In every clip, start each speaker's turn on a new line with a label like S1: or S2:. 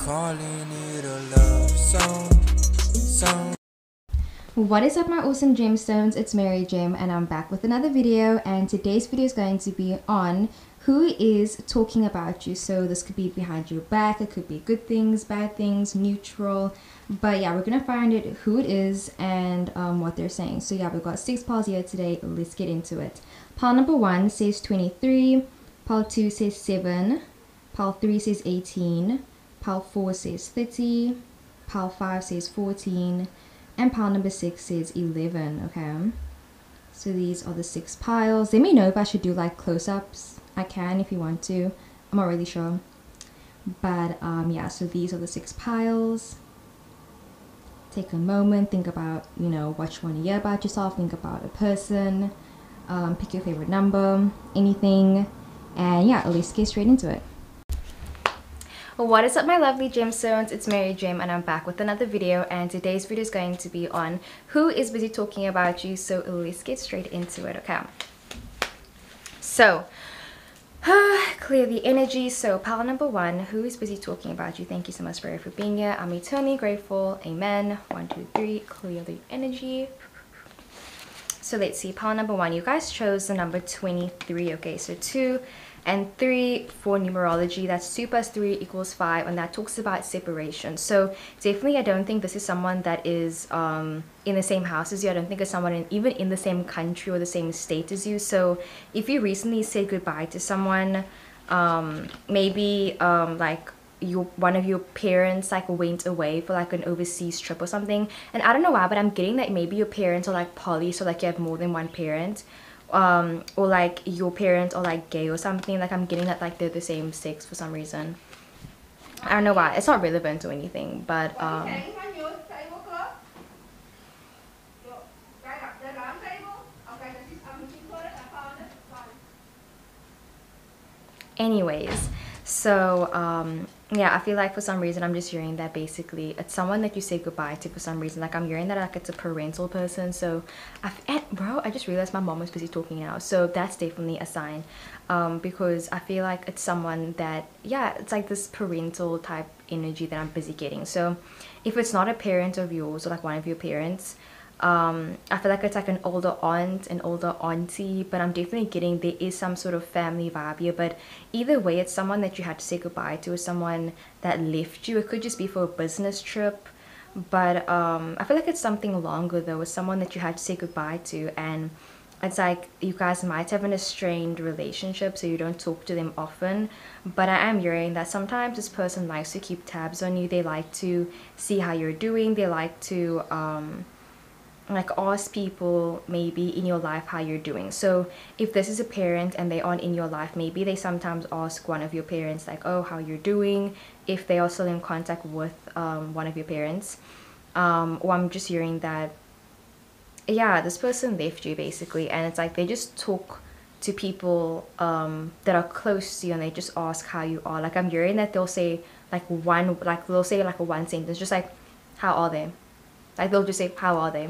S1: calling it a love song.
S2: What is up, my awesome gemstones? It's Mary Gem and I'm back with another video, and today's video is going to be on who is talking about you. So this could be behind your back, it could be good things, bad things, neutral, but yeah, we're gonna find it who it is and what they're saying. So yeah, we've got 6 piles here today. Let's get into it. Pile number 1 says 23, pile 2 says 7, pile 3 says 18, pile 4 says 30, pile 5 says 14, and pile number 6 says 11. Okay, so these are the 6 piles. Let me know if I should do like close-ups. I can if you want to. I'm not really sure, but yeah, so these are the 6 piles. Take a moment, think about, you know, what you want to hear about yourself, think about a person, pick your favorite number, anything, and yeah, let's get straight into it. What is up, my lovely gemstones? It's Mary Gem and I'm back with another video, and today's video is going to be on who is busy talking about you. So let's get straight into it. Okay, so clear the energy. So pile number 1, who is busy talking about you? Thank you so much, Spirit, for being here. I'm eternally grateful. Amen. 1 2 3, clear the energy. So let's see, pile number 1, you guys chose the number 23. Okay, so 2 and 3 for numerology, that's 2 plus 3 equals 5, and that talks about separation. So definitely, I don't think this is someone that is in the same house as you. I don't think it's someone even in the same country or the same state as you. So if you recently said goodbye to someone, maybe like one of your parents like went away for like an overseas trip or something, and I don't know why, but I'm getting that maybe your parents are like poly, so like you have more than one parent, or like your parents are like gay or something. Like I'm getting that like they're the same sex for some reason. I don't know why. It's not relevant or anything, but anyways, so yeah, I feel like for some reason I'm just hearing that basically it's someone that you say goodbye to for some reason. Like I'm hearing that like it's a parental person. So bro, I just realized my mom was busy talking now, so that's definitely a sign, because I feel like it's someone that, yeah, it's like this parental type energy that I'm busy getting. So if it's not a parent of yours or like one of your parents, I feel like it's like an older aunt, an older auntie, but I'm definitely getting there is some sort of family vibe here. But either way, it's someone that you had to say goodbye to, or someone that left you. It could just be for a business trip, but I feel like it's something longer though. It's someone that you had to say goodbye to, and it's like you guys might have an estranged relationship, so you don't talk to them often. But I am hearing that sometimes this person likes to keep tabs on you. They like to see how you're doing. They like to like ask people maybe in your life how you're doing. So if this is a parent and they aren't in your life, maybe they sometimes ask one of your parents like, oh, how you're doing, if they are still in contact with one of your parents. Or I'm just hearing that, yeah, this person left you basically, and it's like they just talk to people that are close to you, and they just ask how you are. Like I'm hearing that they'll say like they'll say like a one sentence, just like, how are they? Like they'll just say, how are they?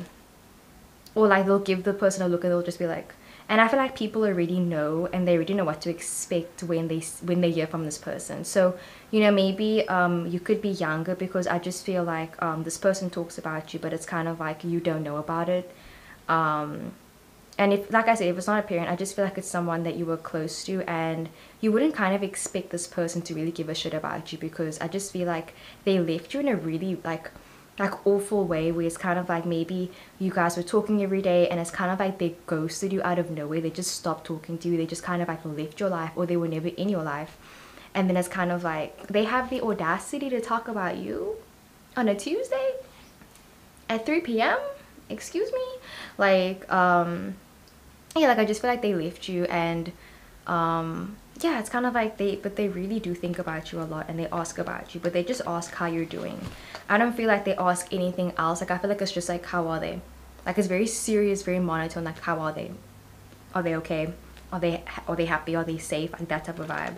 S2: Or like they'll give the person a look and they'll just be like, and I feel like people already know, and they already know what to expect when they hear from this person. So, you know, maybe you could be younger, because I just feel like this person talks about you, but it's kind of like you don't know about it. And if, like I said, if it's not a parent, I just feel like it's someone that you were close to, and you wouldn't kind of expect this person to really give a shit about you, because I just feel like they left you in a really like awful way, where it's kind of like maybe you guys were talking every day, and it's kind of like they ghosted you out of nowhere. They just stopped talking to you. They just kind of like left your life, or they were never in your life. And then it's kind of like they have the audacity to talk about you on a Tuesday at 3 p.m. Excuse me? Like yeah, like I just feel like they left you, and yeah, it's kind of like they really do think about you a lot, and they ask about you, but they just ask how you're doing. I don't feel like they ask anything else. Like I feel like it's just like, how are they? Like it's very serious, very monotone. Like, how are they? Are they okay? Are they happy? Are they safe? Like that type of vibe.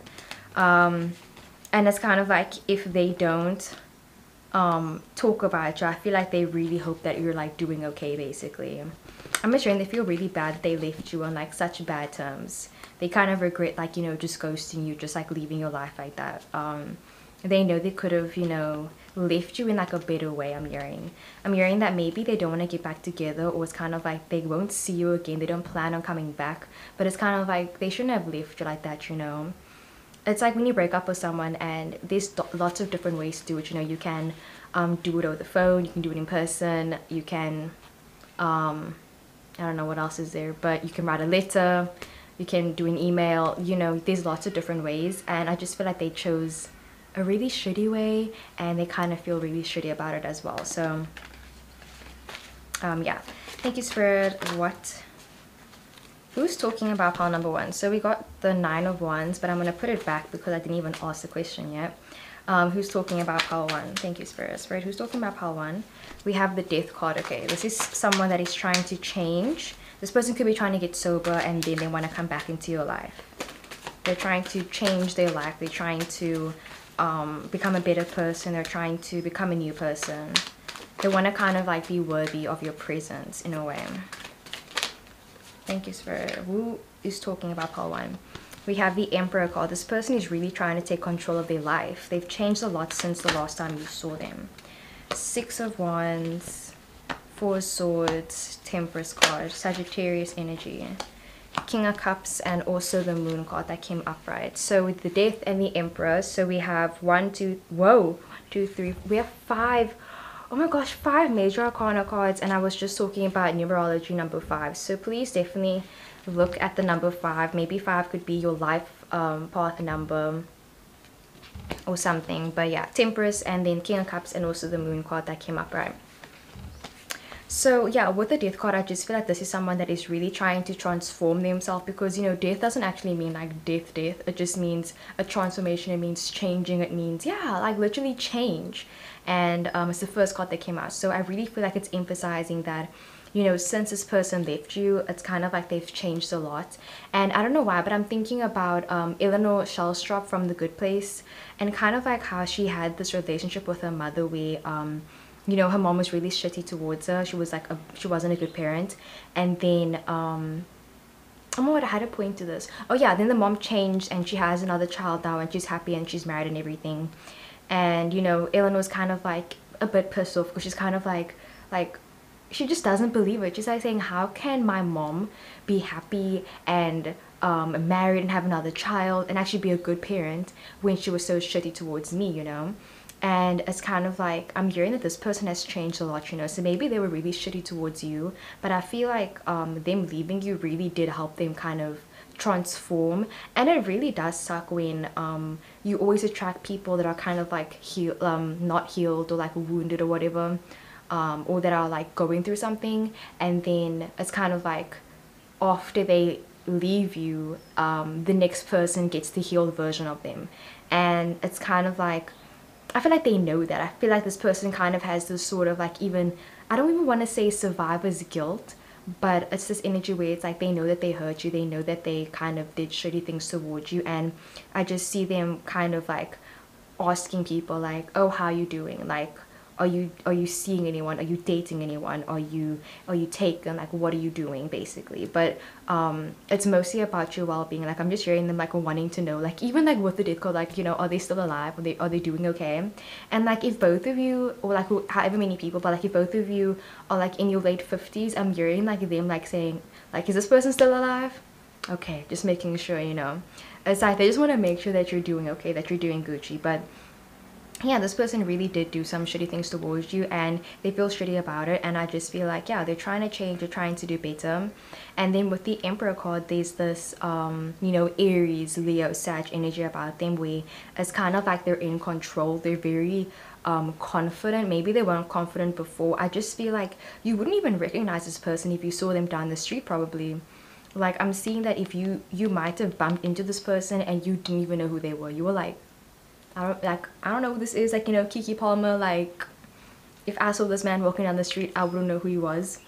S2: And it's kind of like if they don't talk about you, I feel like they really hope that you're like doing okay basically. I'm just saying they feel really bad that they left you on like such bad terms. They kind of regret, like, you know, just ghosting you, just like leaving your life like that. they know they could have, you know, left you in like a better way. I'm hearing that maybe they don't want to get back together, or it's kind of like they won't see you again, they don't plan on coming back, but it's kind of like they shouldn't have left you like that, you know. It's like when you break up with someone, and there's lots of different ways to do it, you know. You can do it over the phone, you can do it in person, you can I don't know what else is there, but you can write a letter, you can do an email, you know, there's lots of different ways. And I just feel like they chose a really shitty way, and they kind of feel really shitty about it as well. So yeah, thank you, Spirit. Who's talking about pile number 1? So we got the 9 of Wands, but I'm going to put it back because I didn't even ask the question yet. Who's talking about pile 1? Thank you, Spirit. Spirit, who's talking about pile 1? We have the Death card. Okay, this is someone that is trying to change. This person could be trying to get sober, and then they want to come back into your life. They're trying to change their life. They're trying to become a better person. They're trying to become a new person. They want to kind of like be worthy of your presence in a way. Thank you, Spirit. Who is talking about pile 1? We have the Emperor card. This person is really trying to take control of their life. They've changed a lot since the last time you saw them. 6 of Wands, 4 of Swords, Temperance card, Sagittarius energy, King of Cups, and also the Moon card that came upright. So with the Death and the Emperor, so we have 1, 2, whoa, 1, 2, 3, we have 5. Oh my gosh, 5 major arcana cards, and I was just talking about numerology number 5. So please definitely look at the number 5. Maybe 5 could be your life path number or something. But yeah, Temperance, and then King of Cups, and also the Moon card that came up, right? So yeah, with the Death card, I just feel like this is someone that is really trying to transform themselves, because, you know, death doesn't actually mean like death. It just means a transformation. It means changing. It means, yeah, like literally change. And it's the first card that came out. So I really feel like it's emphasizing that, you know, since this person left you, it's kind of like they've changed a lot. And I don't know why, but I'm thinking about Eleanor Shellstrop from The Good Place, and kind of like how she had this relationship with her mother where you know, her mom was really shitty towards her. She was like she wasn't a good parent. And then oh my god, I had a point to this. Oh yeah, then the mom changed, and she has another child now, and she's happy, and she's married and everything. And, you know, Eleanor's kind of like a bit pissed off, because she's kind of like she just doesn't believe it. She's like saying, how can my mom be happy and married and have another child and actually be a good parent when she was so shitty towards me, you know? And it's kind of like, I'm hearing that this person has changed a lot, you know. So maybe they were really shitty towards you, but I feel like them leaving you really did help them kind of transform. And it really does suck when you always attract people that are kind of like not healed, or like wounded or whatever, or that are like going through something, and then it's kind of like after they leave you, the next person gets the healed version of them. And it's kind of like, I feel like they know that. I feel like this person kind of has this sort of like, even, I don't even want to say survivor's guilt, but it's this energy where it's like they know that they hurt you, they know that they kind of did shitty things towards you. And I just see them kind of like asking people like, oh, how are you doing? Like, are you seeing anyone? Are you dating anyone? Are you taken? Like, what are you doing, basically? But it's mostly about your well-being. Like, I'm just hearing them like wanting to know, like, even like with the Death card, like, you know, are they still alive? Are they doing okay? And like, if both of you, or like however many people, but like if both of you are like in your late 50s, I'm hearing like them like saying like, is this person still alive? Okay, just making sure, you know. It's like they just want to make sure that you're doing okay, that you're doing Gucci. But yeah, this person really did do some shitty things towards you, and they feel shitty about it. And I just feel like, yeah, they're trying to change, they're trying to do better. And then with the Emperor card, there's this you know, Aries, Leo, Sag energy about them, where it's kind of like they're in control. They're very confident. Maybe they weren't confident before. I just feel like you wouldn't even recognize this person if you saw them down the street, probably. Like, I'm seeing that if you might have bumped into this person and you didn't even know who they were. You were like, I don't know who this is, like, you know, Kiki Palmer. Like, if I saw this man walking down the street, I wouldn't know who he was.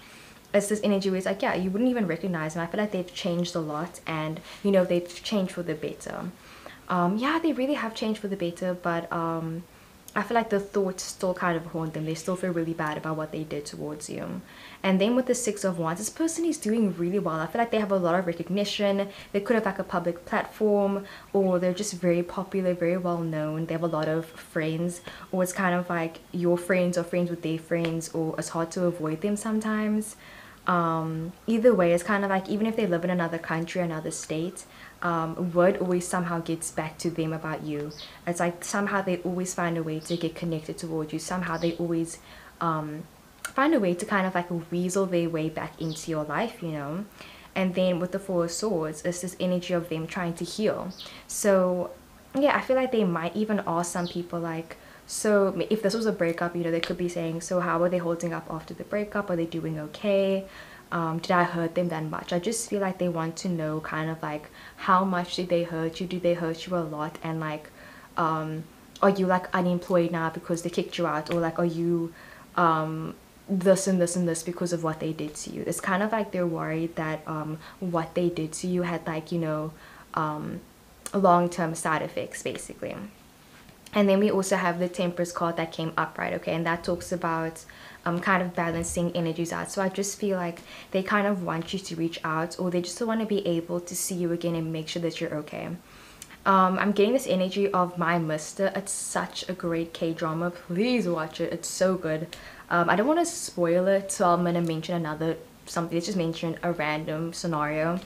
S2: It's this energy where it's like, yeah, you wouldn't even recognize him. I feel like they've changed a lot, and, you know, they've changed for the better. Yeah, they really have changed for the better. But I feel like the thoughts still kind of haunt them. They still feel really bad about what they did towards you. And then with the Six of Wands, this person is doing really well. I feel like they have a lot of recognition. They could have like a public platform, or they're just very popular, very well known. They have a lot of friends, or it's kind of like your friends are friends with their friends, or it's hard to avoid them sometimes. Either way, it's kind of like even if they live in another country, another state, word always somehow gets back to them about you. It's like somehow they always find a way to get connected towards you. Somehow they always find a way to kind of like weasel their way back into your life, you know. And then with the Four of Swords, it's this energy of them trying to heal. So yeah, I feel like they might even ask some people like, so if this was a breakup, you know, they could be saying, so how are they holding up after the breakup? Are they doing okay? Did I hurt them that much? I just feel like they want to know kind of like, how much did they hurt you? Did they hurt you a lot? And like, are you like unemployed now because they kicked you out? Or like, are you this and this and this because of what they did to you? It's kind of like they're worried that what they did to you had like, you know, long-term side effects basically. And then we also have the Temperance card that came up, right? Okay, and that talks about kind of balancing energies out. So I just feel like they kind of want you to reach out, or they just want to be able to see you again and make sure that you're okay. I'm getting this energy of My Mister. It's such a great K-drama. Please watch it. It's so good. I don't want to spoil it, so I'm going to mention another something. Let's just mention a random scenario.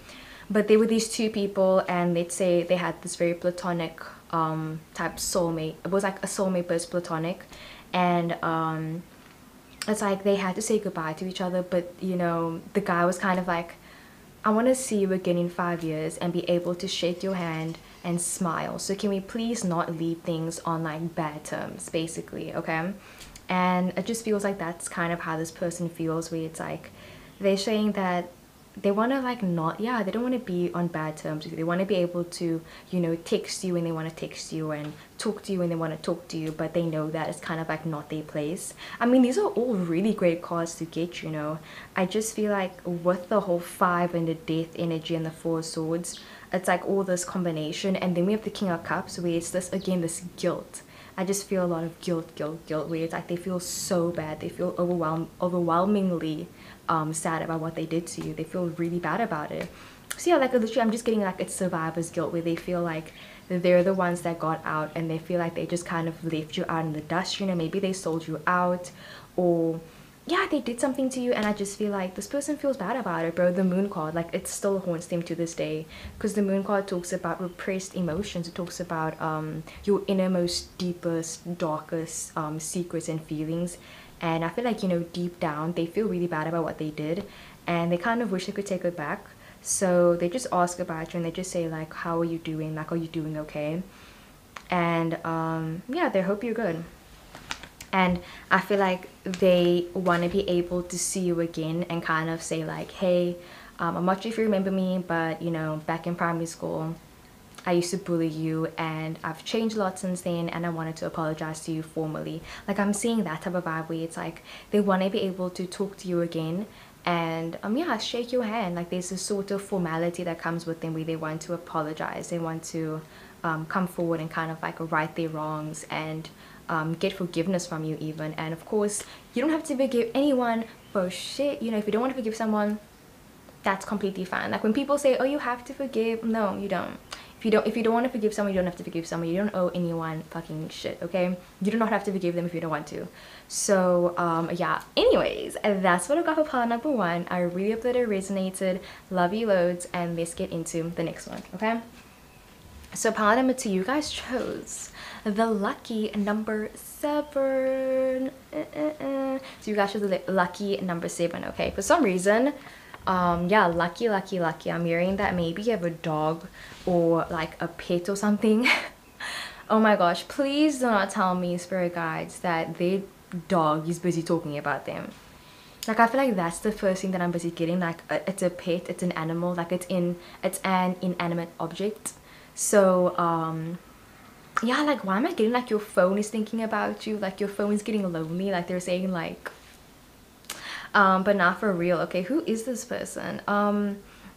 S2: But there were these two people, and they'd say they had this very platonic type soulmate. It was like a soulmate, but it's platonic. And it's like they had to say goodbye to each other, but you know, the guy was kind of like, I want to see you again in 5 years and be able to shake your hand and smile. So can we please not leave things on like bad terms, basically, okay? And it just feels like that's kind of how this person feels, where it's like they're saying that they want to like not, yeah, they don't want to be on bad terms with you. They want to be able to, you know, text you when they want to text you and talk to you when they want to talk to you, but they know that it's kind of like not their place. I mean, these are all really great cards to get, you know. I just feel like with the whole 5 and the Death energy and the 4 of Swords, it's like all this combination. And then we have the King of Cups, where it's this, again, this guilt. I just feel a lot of guilt, where it's like they feel so bad. They feel overwhelmingly sad about what they did to you. They feel really bad about it. So yeah, like literally I'm just getting like it's survivor's guilt, where they feel like they're the ones that got out, and they feel like they just kind of left you out in the dust, you know. Maybe they sold you out, or yeah, they did something to you, and I just feel like this person feels bad about it, bro. The Moon card, like it still haunts them to this day, because the Moon card talks about repressed emotions. It talks about your innermost, deepest, darkest secrets and feelings. And I feel like, you know, deep down they feel really bad about what they did, and they kind of wish they could take it back. So they just ask about you, and they just say like, how are you doing? Like, are you doing okay? And yeah, they hope you're good. And I feel like they want to be able to see you again and kind of say like, hey, I'm not sure if you remember me, but you know, back in primary school I used to bully you, and I've changed a lot since then, and I wanted to apologize to you formally. Like I'm seeing that type of vibe, where it's like they want to be able to talk to you again and yeah, shake your hand. Like there's this sort of formality that comes with them, where they want to apologize. They want to come forward and kind of like right their wrongs and get forgiveness from you even. And of course, you don't have to forgive anyone for shit, you know. If you don't want to forgive someone, that's completely fine. Like when people say, oh, you have to forgive, no, you don't. If you don't want to forgive someone, you don't have to forgive someone. You don't owe anyone fucking shit, okay? You do not have to forgive them if you don't want to. So yeah, anyways, that's what I got for pile number 1. I really hope that it resonated. Love you loads, and let's get into the next one, okay? So pile number 2, you guys chose the lucky number 7. So you guys chose the lucky number 7, okay? For some reason, yeah, lucky. I'm hearing that maybe you have a dog or like a pet or something. Oh my gosh, please do not tell me, spirit guides, that their dog is busy talking about them. Like I feel like that's the first thing that I'm busy getting. Like it's a pet, it's an animal, like it's an inanimate object. So yeah, like why am I getting like your phone is thinking about you, like your phone is getting lonely, like they're saying like but not for real. Okay, who is this person?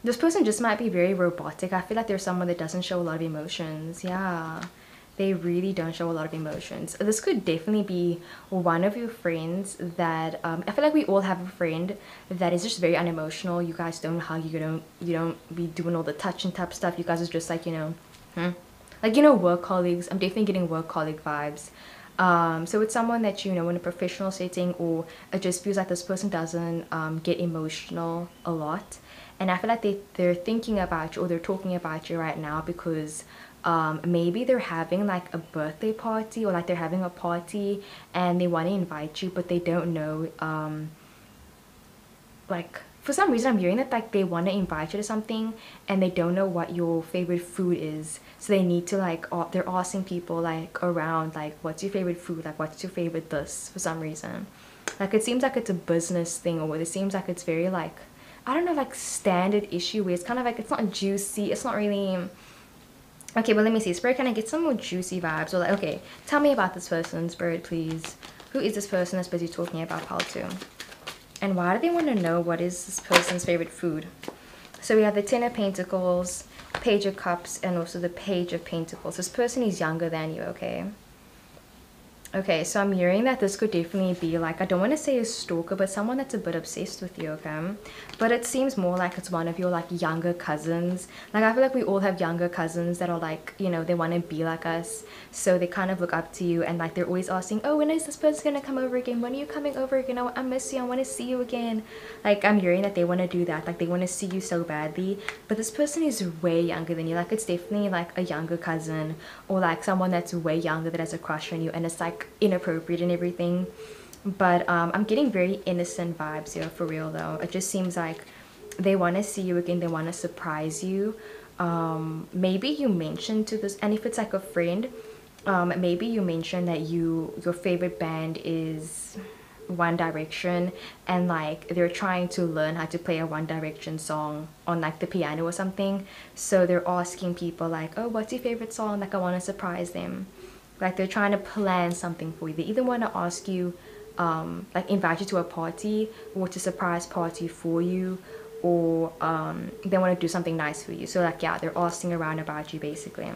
S2: This person just might be very robotic. I feel like there's someone that doesn't show a lot of emotions. Yeah, they really don't show a lot of emotions. This could definitely be one of your friends that I feel like we all have a friend that is just very unemotional. You guys don't hug, you don't be doing all the touch and tap stuff. You guys are just like, you know, like, you know, work colleagues. I'm definitely getting work colleague vibes. So it's someone that you know in a professional setting, or it just feels like this person doesn't get emotional a lot. And I feel like they're thinking about you, or they're talking about you right now because maybe they're having like a birthday party, or like they're having a party and they want to invite you, but they don't know, like for some reason I'm hearing that like they want to invite you to something and they don't know what your favorite food is, so they need to like they're asking people like around like what's your favorite food, like what's your favorite this, for some reason. Like it seems like it's a business thing, or it seems like it's very like, I don't know, like standard issue where it's kind of like it's not juicy, it's not really okay. But let me see, Spirit, can I get some more juicy vibes? Or like, okay, tell me about this person, Spirit, please. Who is this person that's busy talking about pile 2? And why do they want to know what is this person's favorite food? So we have the Ten of Pentacles, Page of Cups, and also the Page of Pentacles. This person is younger than you, okay? Okay, so I'm hearing that this could definitely be like, I don't want to say a stalker, but someone that's a bit obsessed with you, okay? But it seems more like it's one of your like younger cousins. Like I feel like we all have younger cousins that are like, you know, they want to be like us. So they kind of look up to you, and like they're always asking, oh, when is this person going to come over again? When are you coming over again? Oh, I miss you. I want to see you again. Like I'm hearing that they want to do that. Like they want to see you so badly. But this person is way younger than you. Like it's definitely like a younger cousin, or like someone that's way younger that has a crush on you, and it's like inappropriate and everything. But I'm getting very innocent vibes here, for real though. It just seems like they want to see you again, they want to surprise you. Maybe you mentioned to this, and if it's like a friend, maybe you mentioned that your favorite band is One Direction, and like they're trying to learn how to play a One Direction song on like the piano or something. So they're asking people like, oh, what's your favorite song? Like I want to surprise them. Like they're trying to plan something for you. They either want to ask you, like invite you to a party, or to surprise party for you, or they want to do something nice for you. So like, yeah, they're asking around about you basically.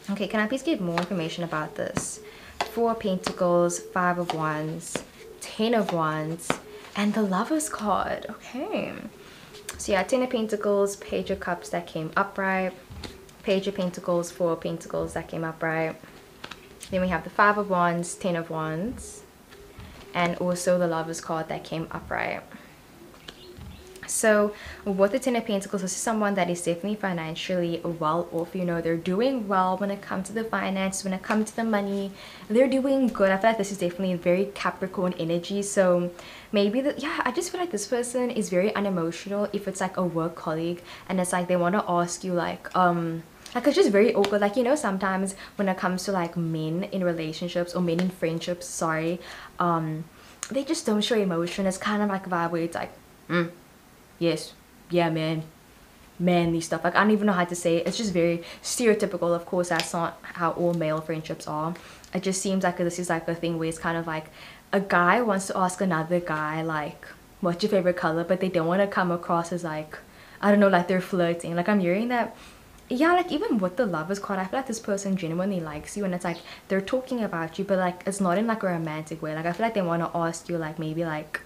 S2: Okay, can I please get more information about this? 4 of Pentacles, 5 of Wands, 10 of Wands, and the Lovers card. Okay. So yeah, 10 of Pentacles, Page of Cups that came upright, Page of Pentacles, 4 of Pentacles that came upright. Then we have the 5 of Wands, 10 of Wands, and also the Lovers card that came upright. So with the 10 of Pentacles, this is someone that is definitely financially well off. You know, they're doing well when it comes to the finance, when it comes to the money. They're doing good. I feel like this is definitely a very Capricorn energy. So maybe, yeah, I just feel like this person is very unemotional if it's like a work colleague, and it's like they want to ask you like it's just very awkward. Like, you know, sometimes when it comes to like men in relationships, or men in friendships, sorry, they just don't show emotion. It's kind of like a vibe where it's like, yes, yeah, man, manly stuff. Like I don't even know how to say it. It's just very stereotypical. Of course, that's not how all male friendships are. It just seems like this is like a thing where it's kind of like a guy wants to ask another guy like, what's your favorite color, but they don't want to come across as like, I don't know, like they're flirting. Like I'm hearing that, yeah, like even with the Lovers card, I feel like this person genuinely likes you, and it's like they're talking about you, but like it's not in like a romantic way. Like I feel like they want to ask you like, maybe like,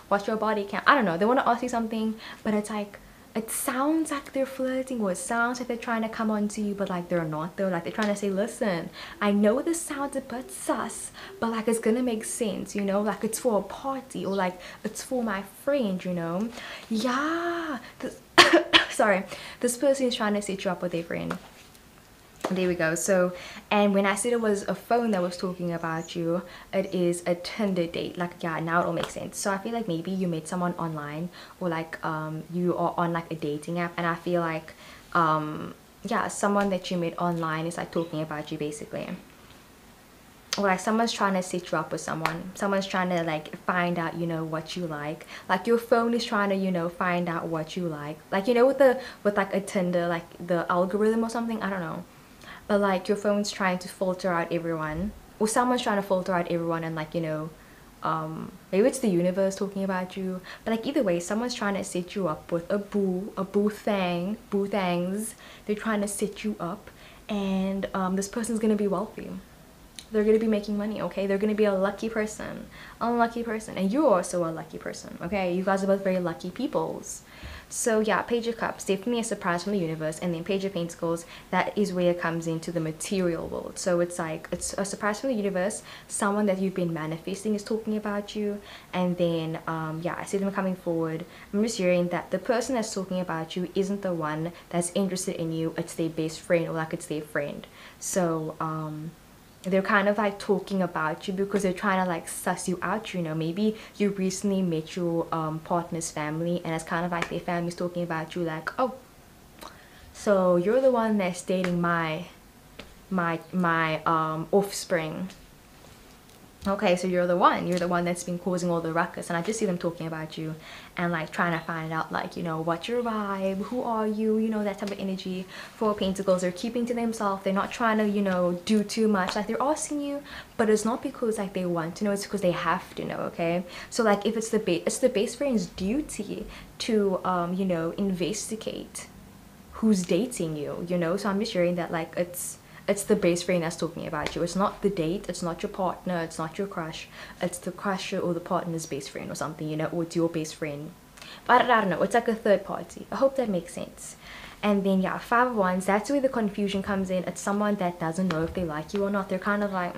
S2: what's your body count? I don't know, they want to ask you something, but it's like, it sounds like they're flirting, or it sounds like they're trying to come on to you, but like they're not though. Like they're trying to say, listen, I know this sounds a bit sus, but like it's gonna make sense, you know, like it's for a party, or like it's for my friend, you know. Yeah, this sorry, this person is trying to set you up with their friend. There we go. So, and when I said it was a phone that was talking about you, it is a Tinder date. Like, yeah, now it all makes sense. So I feel like maybe you met someone online, or like you are on like a dating app, and I feel like yeah, someone that you met online is like talking about you basically. Or like someone's trying to set you up with someone. Someone's trying to like find out, you know, what you like. Like your phone is trying to, you know, find out what you like. Like, you know, with like a Tinder, like the algorithm or something, I don't know. But like your phone's trying to filter out everyone, or someone's trying to filter out everyone, and like, you know, maybe it's the universe talking about you. But like either way, someone's trying to set you up with a boo thangs. They're trying to set you up, and this person's gonna be wealthy. They're gonna be making money, okay? They're gonna be a lucky person, unlucky person, and you're also a lucky person, okay? You guys are both very lucky peoples. So yeah, Page of Cups, definitely a surprise from the universe. And then Page of Pentacles, that is where it comes into the material world. So it's like, it's a surprise from the universe. Someone that you've been manifesting is talking about you. And then yeah, I see them coming forward. I'm just hearing that the person that's talking about you isn't the one that's interested in you. It's their best friend, or like it's their friend. So they're kind of like talking about you because they're trying to like suss you out, you know. Maybe you recently met your partner's family, and it's kind of like their family's talking about you, like, oh, so you're the one that's dating my offspring. Okay, so you're the one that's been causing all the ruckus. And I just see them talking about you and like trying to find out, like, you know, what's your vibe, who are you, you know, that type of energy. For Pentacles, they're keeping to themselves. They're not trying to, you know, do too much. Like, they're asking you, but it's not because like they want to know, it's because they have to know. Okay, so like if it's the best friend's duty to you know, investigate who's dating you, you know. So I'm just hearing that like it's the best friend that's talking about you. It's not the date, it's not your partner, it's not your crush, it's the crusher or the partner's best friend or something, you know, or it's your best friend. But I don't know, it's like a third party. I hope that makes sense. And then yeah, Five of Wands, that's where the confusion comes in. It's someone that doesn't know if they like you or not. They're kind of like,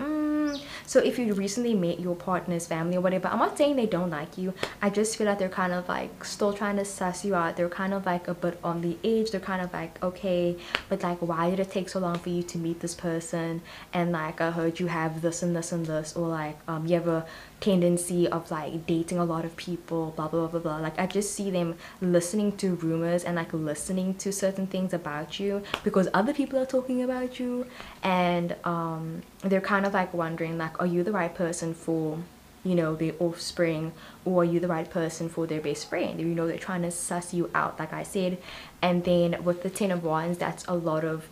S2: So if you recently met your partner's family or whatever, I'm not saying they don't like you. I just feel like they're kind of like still trying to suss you out. They're kind of like a bit on the edge. They're kind of like, okay, but like, why did it take so long for you to meet this person? And like, I heard you have this and this and this, or like you have a tendency of like dating a lot of people, blah blah blah blah. Like, I just see them listening to rumors and like listening to certain things about you because other people are talking about you. And they're kind of like wondering, like, are you the right person for, you know, their offspring, or are you the right person for their best friend? You know, they're trying to suss you out, like I said. And then with the Ten of Wands, that's a lot of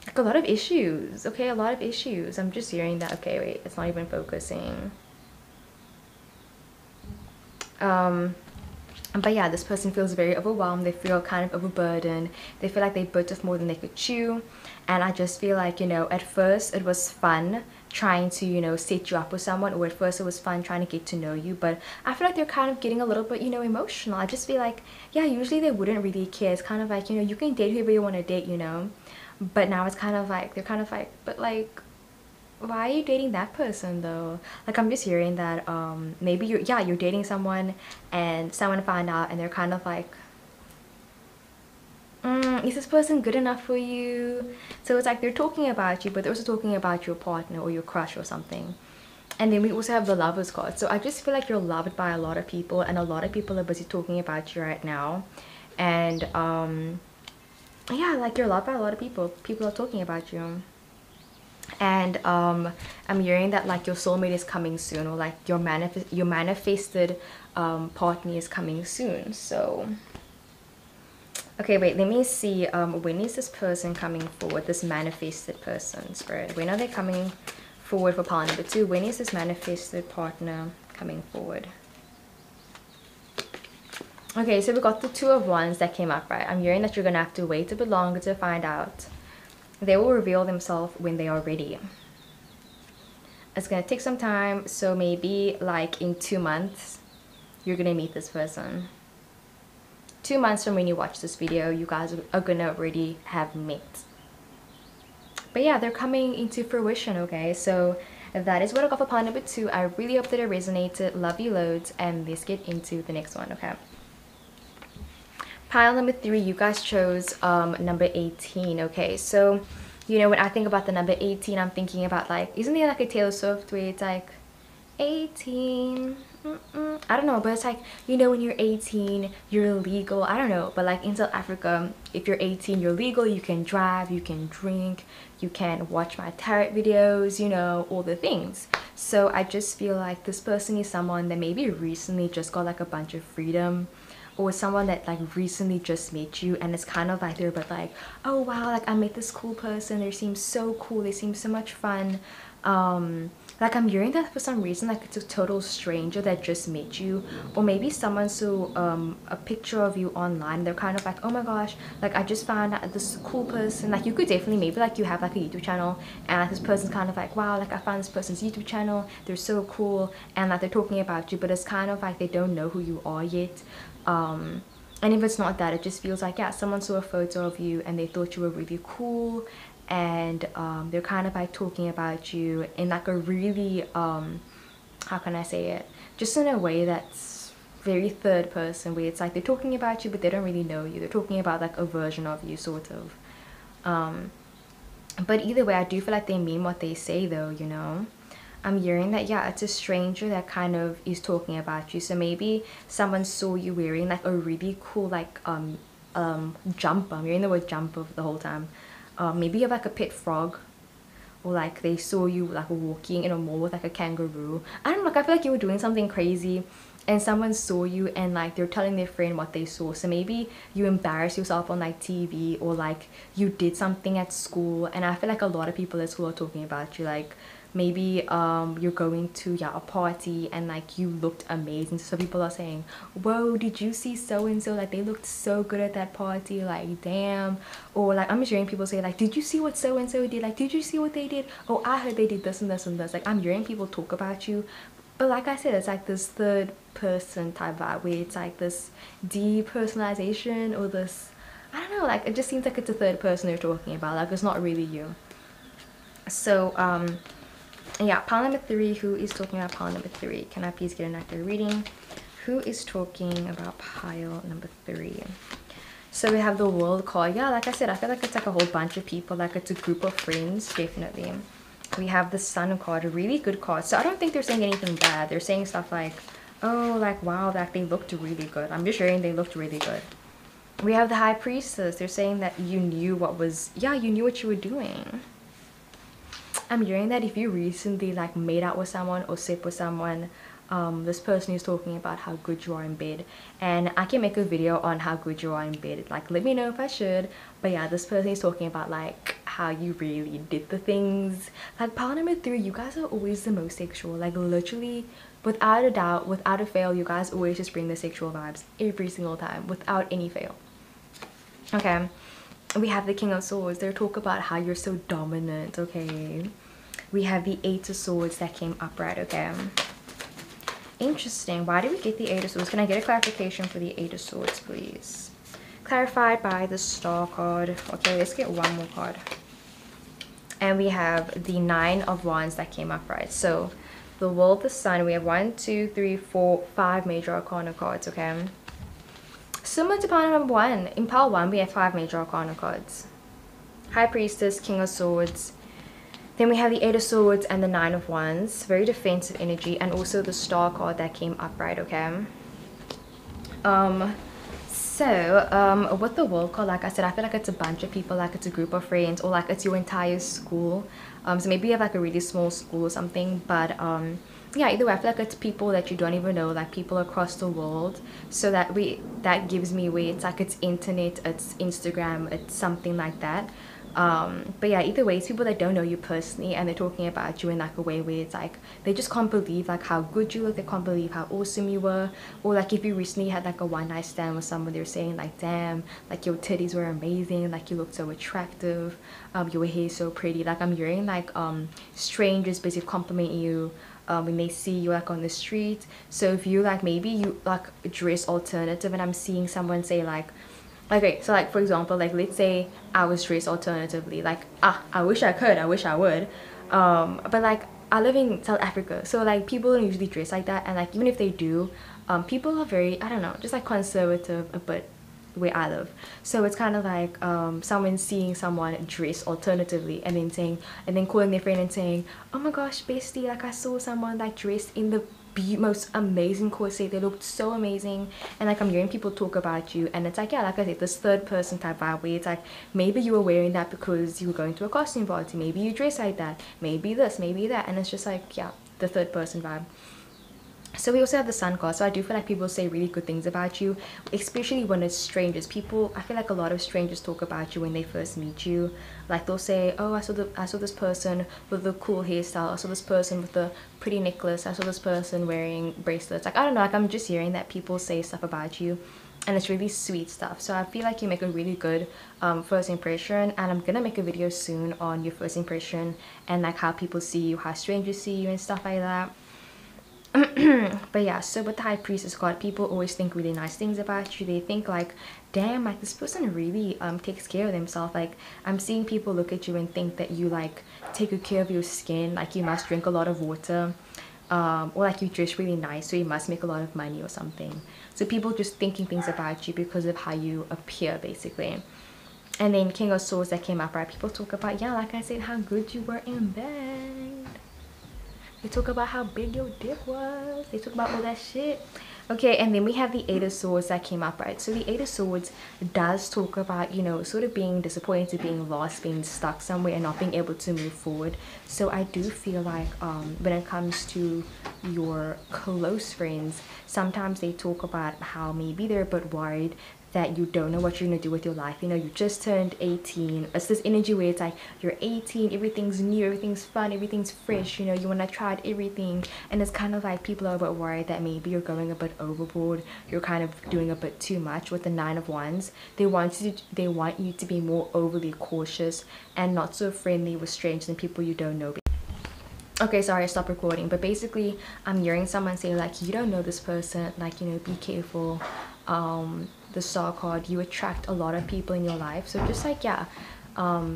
S2: like a lot of issues. Okay, a lot of issues. I'm just hearing that. Okay, wait, it's not even focusing. But yeah, this person feels very overwhelmed. They feel kind of overburdened. They feel like they bit off more than they could chew. And I just feel like, you know, at first it was fun trying to, you know, set you up with someone, or at first it was fun trying to get to know you. But I feel like they're kind of getting a little bit, you know, emotional. I just feel like, yeah, usually they wouldn't really care. It's kind of like, you know, you can date whoever you want to date, you know. But now it's kind of like, they're kind of like, but like, why are you dating that person though? Like, I'm just hearing that maybe you're dating someone and someone found out, and they're kind of like, is this person good enough for you? So it's like they're talking about you, but they're also talking about your partner or your crush or something. And then we also have the Lovers card. So I just feel like you're loved by a lot of people, and a lot of people are busy talking about you right now. And yeah, like, you're loved by a lot of people. People are talking about you. And I'm hearing that like your soulmate is coming soon, or like your manifested partner is coming soon. So okay, wait, let me see, when is this person coming forward, this manifested person, Spirit? When are they coming forward for pile number 2? When is this manifested partner coming forward? Okay, so we got the Two of Wands that came up, right? I'm hearing that you're gonna have to wait a bit longer to find out. They will reveal themselves when they are ready. It's gonna take some time, so maybe like in 2 months you're gonna meet this person. 2 months from when you watch this video, you guys are gonna already have met. But yeah, they're coming into fruition. Okay, so that is what I got for pile number 2. I really hope that it resonated. Love you loads, and let's get into the next one. Okay, pile number 3, you guys chose number 18. Okay, so you know, when I think about the number 18, I'm thinking about like, isn't there like a Taylor Swift where it's like 18? I don't know, but it's like, you know, when you're 18 you're legal. I don't know, but like in South Africa, if you're 18 you're legal. You can drive, you can drink, you can watch my tarot videos, you know, all the things. So I just feel like this person is someone that maybe recently just got like a bunch of freedom, or someone that like recently just met you, and it's kind of like they're but like, oh wow, like I met this cool person, they seem so cool, they seem so much fun. Like I'm hearing that for some reason like it's a total stranger that just met you, or maybe someone saw a picture of you online. They're kind of like, oh my gosh, like I just found out this cool person. Like you could definitely, maybe like you have like a YouTube channel and like this person's kind of like, wow, like I found this person's YouTube channel, they're so cool, and like they're talking about you, but it's kind of like they don't know who you are yet. And if it's not that, it just feels like, yeah, someone saw a photo of you and they thought you were really cool, and they're kind of like talking about you in like a really how can I say it, just in a way that's very third person, where it's like they're talking about you but they don't really know you, they're talking about like a version of you sort of. But either way, I do feel like they mean what they say though, you know. I'm hearing that, yeah, it's a stranger that kind of is talking about you. So maybe someone saw you wearing like a really cool like jumper. I'm hearing the word jumper the whole time. Maybe you have like a pet frog, or like they saw you like walking in a mall with like a kangaroo. I don't know, like I feel like you were doing something crazy and someone saw you and like they're telling their friend what they saw. So maybe you embarrassed yourself on like TV, or like you did something at school, and I feel like a lot of people at school are talking about you. Like maybe you're going to, yeah, a party and like you looked amazing, so people are saying, whoa, did you see so and so, like they looked so good at that party, like damn. Or like I'm hearing people say like, did you see what so and so did, like did you see what they did, oh I heard they did this and this and this. Like I'm hearing people talk about you, but like I said, it's like this third person type vibe where it's like this depersonalization, or this, I don't know, like it just seems like it's a third person they're talking about, like it's not really you. So yeah, pile number 3, who is talking about pile number 3? Can I please get an accurate reading? Who is talking about pile number 3? So we have the world card. Yeah, like I said, I feel like it's like a whole bunch of people, like it's a group of friends, definitely. We have the sun card, a really good card. So I don't think they're saying anything bad. They're saying stuff like, oh, like wow, like they looked really good. I'm just sharing they looked really good. We have the high priestess. They're saying that you knew what was, yeah, you knew what you were doing. I'm hearing that if you recently like made out with someone or slept with someone, this person is talking about how good you are in bed, and I can make a video on how good you are in bed, like let me know if I should. But yeah, this person is talking about like how you really did the things. Like pile number 3, you guys are always the most sexual, like literally without a doubt, without a fail, you guys always just bring the sexual vibes every single time without any fail. Okay, we have the King of Swords. They're talking about how you're so dominant. Okay, we have the 8 of Swords that came upright. Okay, interesting. Why did we get the 8 of Swords? Can I get a clarification for the 8 of Swords, please? Clarified by the Star card. Okay, let's get one more card. And we have the 9 of Wands that came upright. So the World, the Sun. We have 1, 2, 3, 4, 5 major arcana cards. Okay, similar to pile number 1. In pile 1, we have 5 major arcana cards. High Priestess, King of Swords. Then we have the 8 of Swords and the 9 of Wands. Very defensive energy. And also the Star card that came upright, okay? With the World card, like I said, I feel like it's a bunch of people, like it's a group of friends, or like it's your entire school. So maybe you have like a really small school or something, but yeah, either way, I feel like it's people that you don't even know, like people across the world. So that gives me where it's like it's internet, it's Instagram, it's something like that. But yeah, either way, it's people that don't know you personally, and they're talking about you in like a way where it's like they just can't believe like how good you look, they can't believe how awesome you were. Or like if you recently had like a one night stand with someone, they're saying like, damn, like your titties were amazing, like you looked so attractive, your hair is so pretty. Like I'm hearing like strangers basically compliment you when they see you like on the street. So if you like, maybe you like dress alternative, and I'm seeing someone say like, okay, so like for example, like let's say I was dressed alternatively, like I wish I could, I wish I would, but like I live in South Africa, so like people don't usually dress like that, and like even if they do, people are very, I don't know, just like conservative a bit where I live. So it's kind of like someone seeing someone dress alternatively and then calling their friend and saying, oh my gosh bestie, like I saw someone like dressed in the most amazing corset, they looked so amazing. And like I'm hearing people talk about you, and it's like, yeah, like I said, this third person type vibe where it's like maybe you were wearing that because you were going to a costume party, maybe you dress like that, maybe this, maybe that, and it's just like, yeah, the third person vibe. So we also have the sun card. So I do feel like people say really good things about you, especially when it's strangers. People, I feel like a lot of strangers talk about you when they first meet you. Like they'll say, oh, I saw this person with the cool hairstyle, I saw this person with the pretty necklace, I saw this person wearing bracelets. Like I don't know, like I'm just hearing that people say stuff about you, and it's really sweet stuff. So I feel like you make a really good first impression, and I'm gonna make a video soon on your first impression and like how people see you, how strangers see you and stuff like that. But yeah, so with the high priestess card, people always think really nice things about you. They think like, damn, like this person really takes care of themselves. Like I'm seeing people look at you and think that you like take good care of your skin, like you must drink a lot of water, or like you dress really nice, so you must make a lot of money or something. So people just thinking things about you because of how you appear, basically. And then King of Swords that came up, right? People talk about, yeah, like I said, how good you were in bed. They talk about how big your dick was. They talk about all that shit. Okay, and then we have the Eight of Swords that came up, right? So the Eight of Swords does talk about, you know, sort of being disappointed, being lost, being stuck somewhere and not being able to move forward. So I do feel like when it comes to your close friends, sometimes they talk about how maybe they're a bit worried that you don't know what you're gonna do with your life. You know, you just turned 18. It's this energy where it's like you're 18, everything's new, everything's fun, everything's fresh, you know, you wanna try everything. And it's kind of like people are a bit worried that maybe you're going a bit overboard, you're kind of doing a bit too much with the Nine of Wands. They want you to be more overly cautious and not so friendly with strangers and people you don't know. Okay, sorry, I stopped recording, but basically I'm hearing someone say like, you don't know this person, like, you know, be careful. The Star card, you attract a lot of people in your life, so just like, yeah,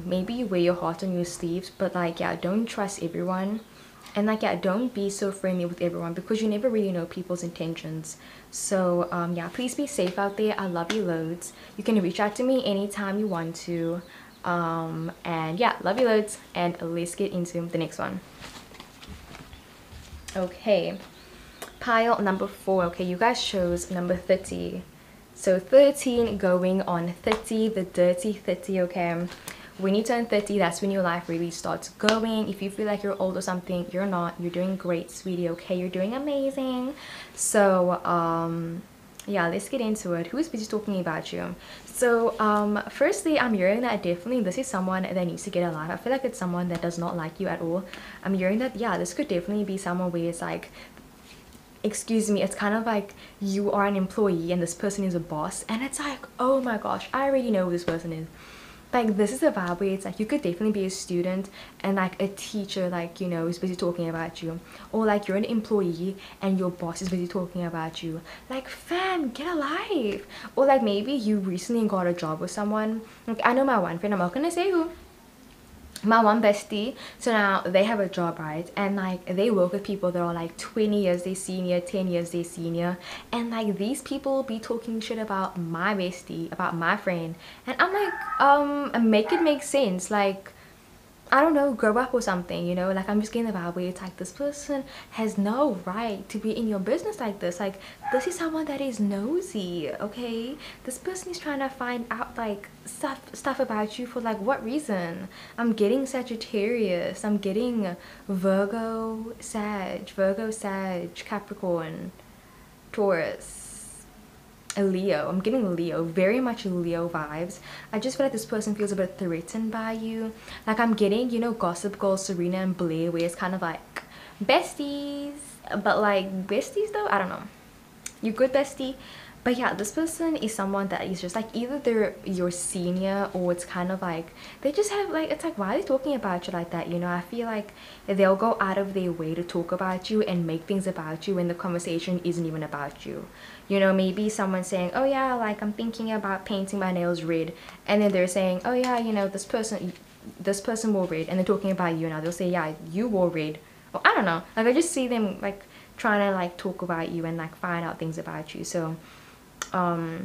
S2: maybe you wear your heart on your sleeves, but like, yeah, don't trust everyone, and like, yeah, don't be so friendly with everyone because you never really know people's intentions. So yeah, please be safe out there. I love you loads. You can reach out to me anytime you want to, and yeah, love you loads, and let's get into the next one. Okay, pile number 4. Okay, you guys chose number 30. So 13 going on 30, the dirty 30, okay? When you turn 30, that's when your life really starts going. If you feel like you're old or something, you're not. You're doing great, sweetie, okay? You're doing amazing. So, yeah, let's get into it. Who's busy talking about you? So, firstly, I'm hearing that definitely this is someone that needs to get a life. I feel like it's someone that does not like you at all. I'm hearing that, yeah, this could definitely be someone where it's like, excuse me, it's kind of like you are an employee and this person is a boss, and it's like, oh my gosh, I already know who this person is. Like, this is a vibe where it's like you could definitely be a student and like a teacher, like, you know, is busy talking about you, or like you're an employee and your boss is busy talking about you. Like, fam, get a life. Or like maybe you recently got a job with someone. Like, I know my one friend, I'm not gonna say who, my one bestie, so now they have a job, right? And like they work with people that are like 20 years their senior, 10 years their senior, and like these people be talking shit about my bestie, about my friend, and I'm like, make it make sense. Like, I don't know, grow up or something, you know? Like, I'm just getting the vibe where it's like, this person has no right to be in your business like this. Like, this is someone that is nosy, okay? This person is trying to find out, like, stuff about you for, like, what reason? I'm getting Sagittarius. I'm getting Virgo, Sag, Capricorn, Taurus, a Leo. I'm getting Leo, very much Leo vibes. I just feel like this person feels a bit threatened by you. Like, I'm getting, you know, Gossip Girl, Serena and Blair, where it's kind of like besties, but like besties though, I don't know. You good bestie? But yeah, this person is someone that is just like either they're your senior, or it's kind of like they just have like, it's like, why are they talking about you like that? You know, I feel like they'll go out of their way to talk about you and make things about you when the conversation isn't even about you. You know, maybe someone saying, oh yeah, like I'm thinking about painting my nails red, and then they're saying, oh yeah, you know, this person wore red, and they're talking about you now. They'll say, yeah, you wore red. Or I don't know, like I just see them like trying to like talk about you and like find out things about you. So yeah,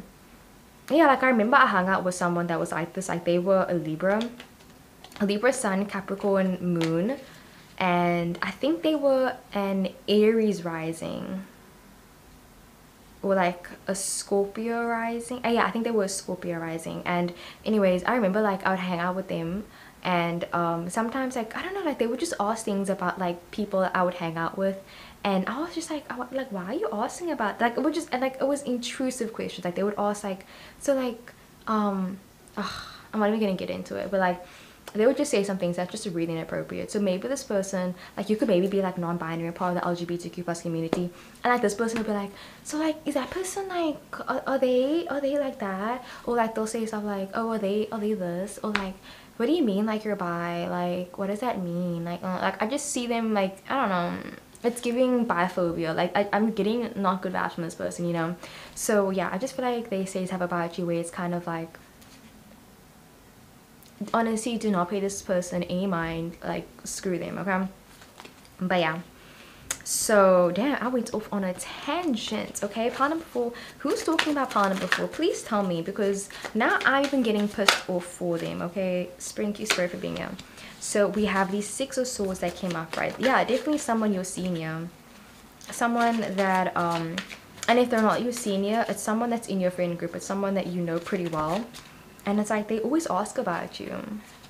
S2: like I remember I hung out with someone that was like this, like they were a Libra sun, Capricorn moon, and I think they were an Aries rising, or like a Scorpio rising. Yeah, I think they were a Scorpio rising. And anyways, I remember like I would hang out with them And sometimes like, I don't know, like they would just ask things about like people I would hang out with, and I was just like, like, why are you asking about, like, it would just, and like it was intrusive questions. Like they would ask like, so like I'm not even gonna get into it, but like they would just say some things that's just really inappropriate. So maybe this person, like you could maybe be like non-binary, part of the LGBTQ plus community, and like this person would be like, so like, is that person like, are they like that? Or like they'll say stuff like, oh, are they this? Or like, what do you mean like you're bi? Like what does that mean? Like I just see them like, I don't know, it's giving biphobia. Like I'm getting not good vibes from this person, you know. So yeah, I just feel like they say stuff about you where it's kind of like, honestly, do not pay this person any mind, like screw them, okay? But yeah, so damn, I went off on a tangent. Okay, pile number 4, who's talking about pile number 4? Please tell me, because now I'm even getting pissed off for them. Okay, Sprinky Spur for being here. So we have these 6 of Swords that came up, right? Yeah, definitely someone you're senior, someone that and if they're not your senior, it's someone that's in your friend group. It's someone that you know pretty well. And it's like they always ask about you.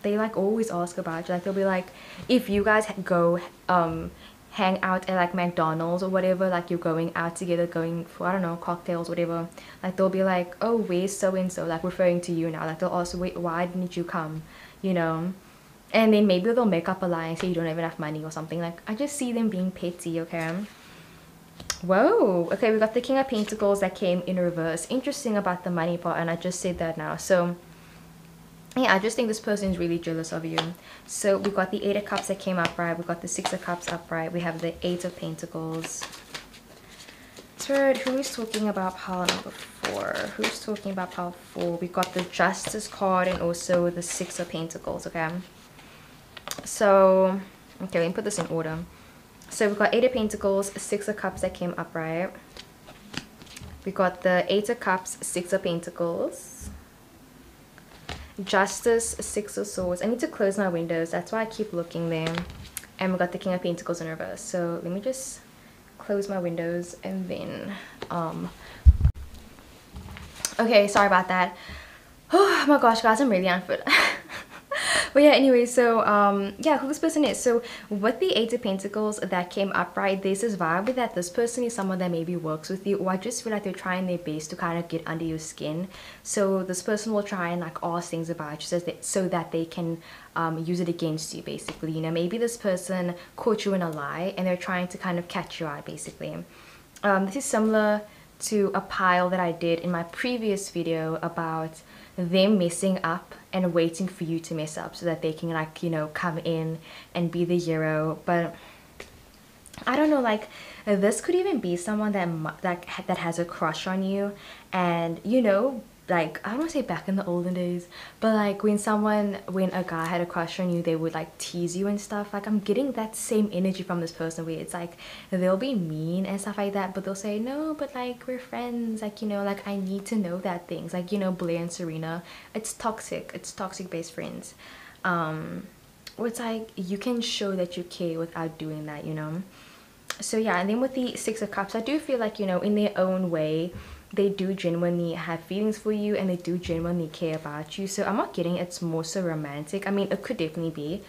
S2: They like always ask about you. Like they'll be like, if you guys go hang out at like McDonald's or whatever, like you're going out together, going for, I don't know, cocktails, whatever, like they'll be like, oh, where's so and so, like referring to you now. Like they'll also, wait, why didn't you come, you know? And then maybe they'll make up a lie and say you don't have enough money or something. Like I just see them being petty. Okay, whoa, okay, we got the King of Pentacles that came in reverse. Interesting about the money part, and I just said that now. So yeah, I just think this person is really jealous of you. So we got the 8 of Cups that came upright. We got the 6 of Cups upright. We have the 8 of Pentacles. Third, who is talking about pile number 4? Who's talking about pile 4? We got the Justice card and also the 6 of Pentacles, okay? So, okay, let me put this in order. So we got 8 of Pentacles, 6 of Cups that came upright. We got the 8 of Cups, 6 of Pentacles. Justice, 6 of Swords. I need to close my windows, that's why I keep looking there. And we got the King of Pentacles in reverse. So let me just close my windows and then okay, sorry about that. Oh my gosh, guys, I'm really unfit. But yeah, anyway, so yeah, who this person is. So with the 8 of Pentacles that came upright, there's this vibe that this person is someone that maybe works with you, or I just feel like they're trying their best to kind of get under your skin. So this person will try and like ask things about you so that they can use it against you, basically. You know, maybe this person caught you in a lie and they're trying to kind of catch you out, basically. This is similar to a pile that I did in my previous video about them messing up and waiting for you to mess up so that they can, like, you know, come in and be the hero. But I don't know, like this could even be someone that has a crush on you, and you know, like I don't want to say back in the olden days, but like when a guy had a crush on you, they would like tease you and stuff. Like I'm getting that same energy from this person where it's like they'll be mean and stuff like that, but they'll say no, but like we're friends, like, you know, like I need to know that things, like, you know, Blair and Serena, it's toxic best friends. Or it's like you can show that you care without doing that, you know. So yeah, and then with the 6 of Cups, I do feel like, you know, in their own way, they do genuinely have feelings for you and they do genuinely care about you. So I'm not getting it's more so romantic. I mean, it could definitely be.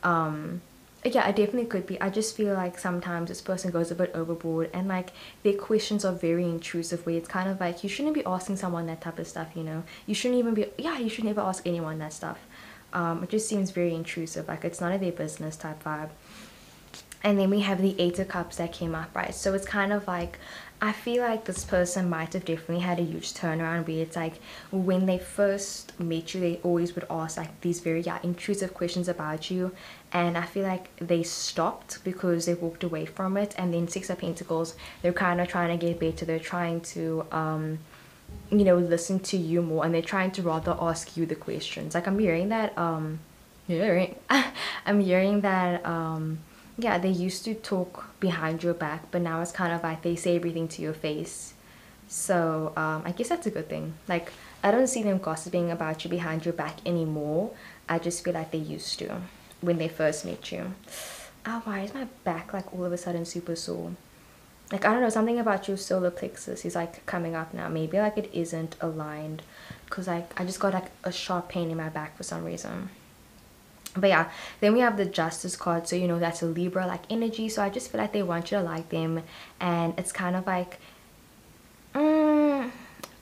S2: Yeah, it definitely could be. I just feel like sometimes this person goes a bit overboard and like their questions are very intrusive, where it's kind of like you shouldn't be asking someone that type of stuff, you know. You shouldn't even be, yeah, you should never ask anyone that stuff. It just seems very intrusive, like it's none of their business type vibe. And then we have the 8 of Cups that came up, right? So it's kind of like, I feel like this person might have definitely had a huge turnaround where it's like when they first met you, they always would ask like these very intrusive questions about you, and I feel like they stopped because they walked away from it. And then 6 of Pentacles, they're kind of trying to get better. They're trying to you know, listen to you more, and they're trying to rather ask you the questions. Like I'm hearing that I'm hearing that yeah, they used to talk behind your back, but now it's kind of like they say everything to your face. So I guess that's a good thing. Like I don't see them gossiping about you behind your back anymore. I just feel like they used to when they first met you. Oh, why is my back like all of a sudden super sore? Like I don't know, something about your solar plexus is like coming up now. Maybe like it isn't aligned, because like I just got like a sharp pain in my back for some reason. But yeah, then we have the Justice card, so you know that's a Libra like energy. So I just feel like they want you to like them, and it's kind of like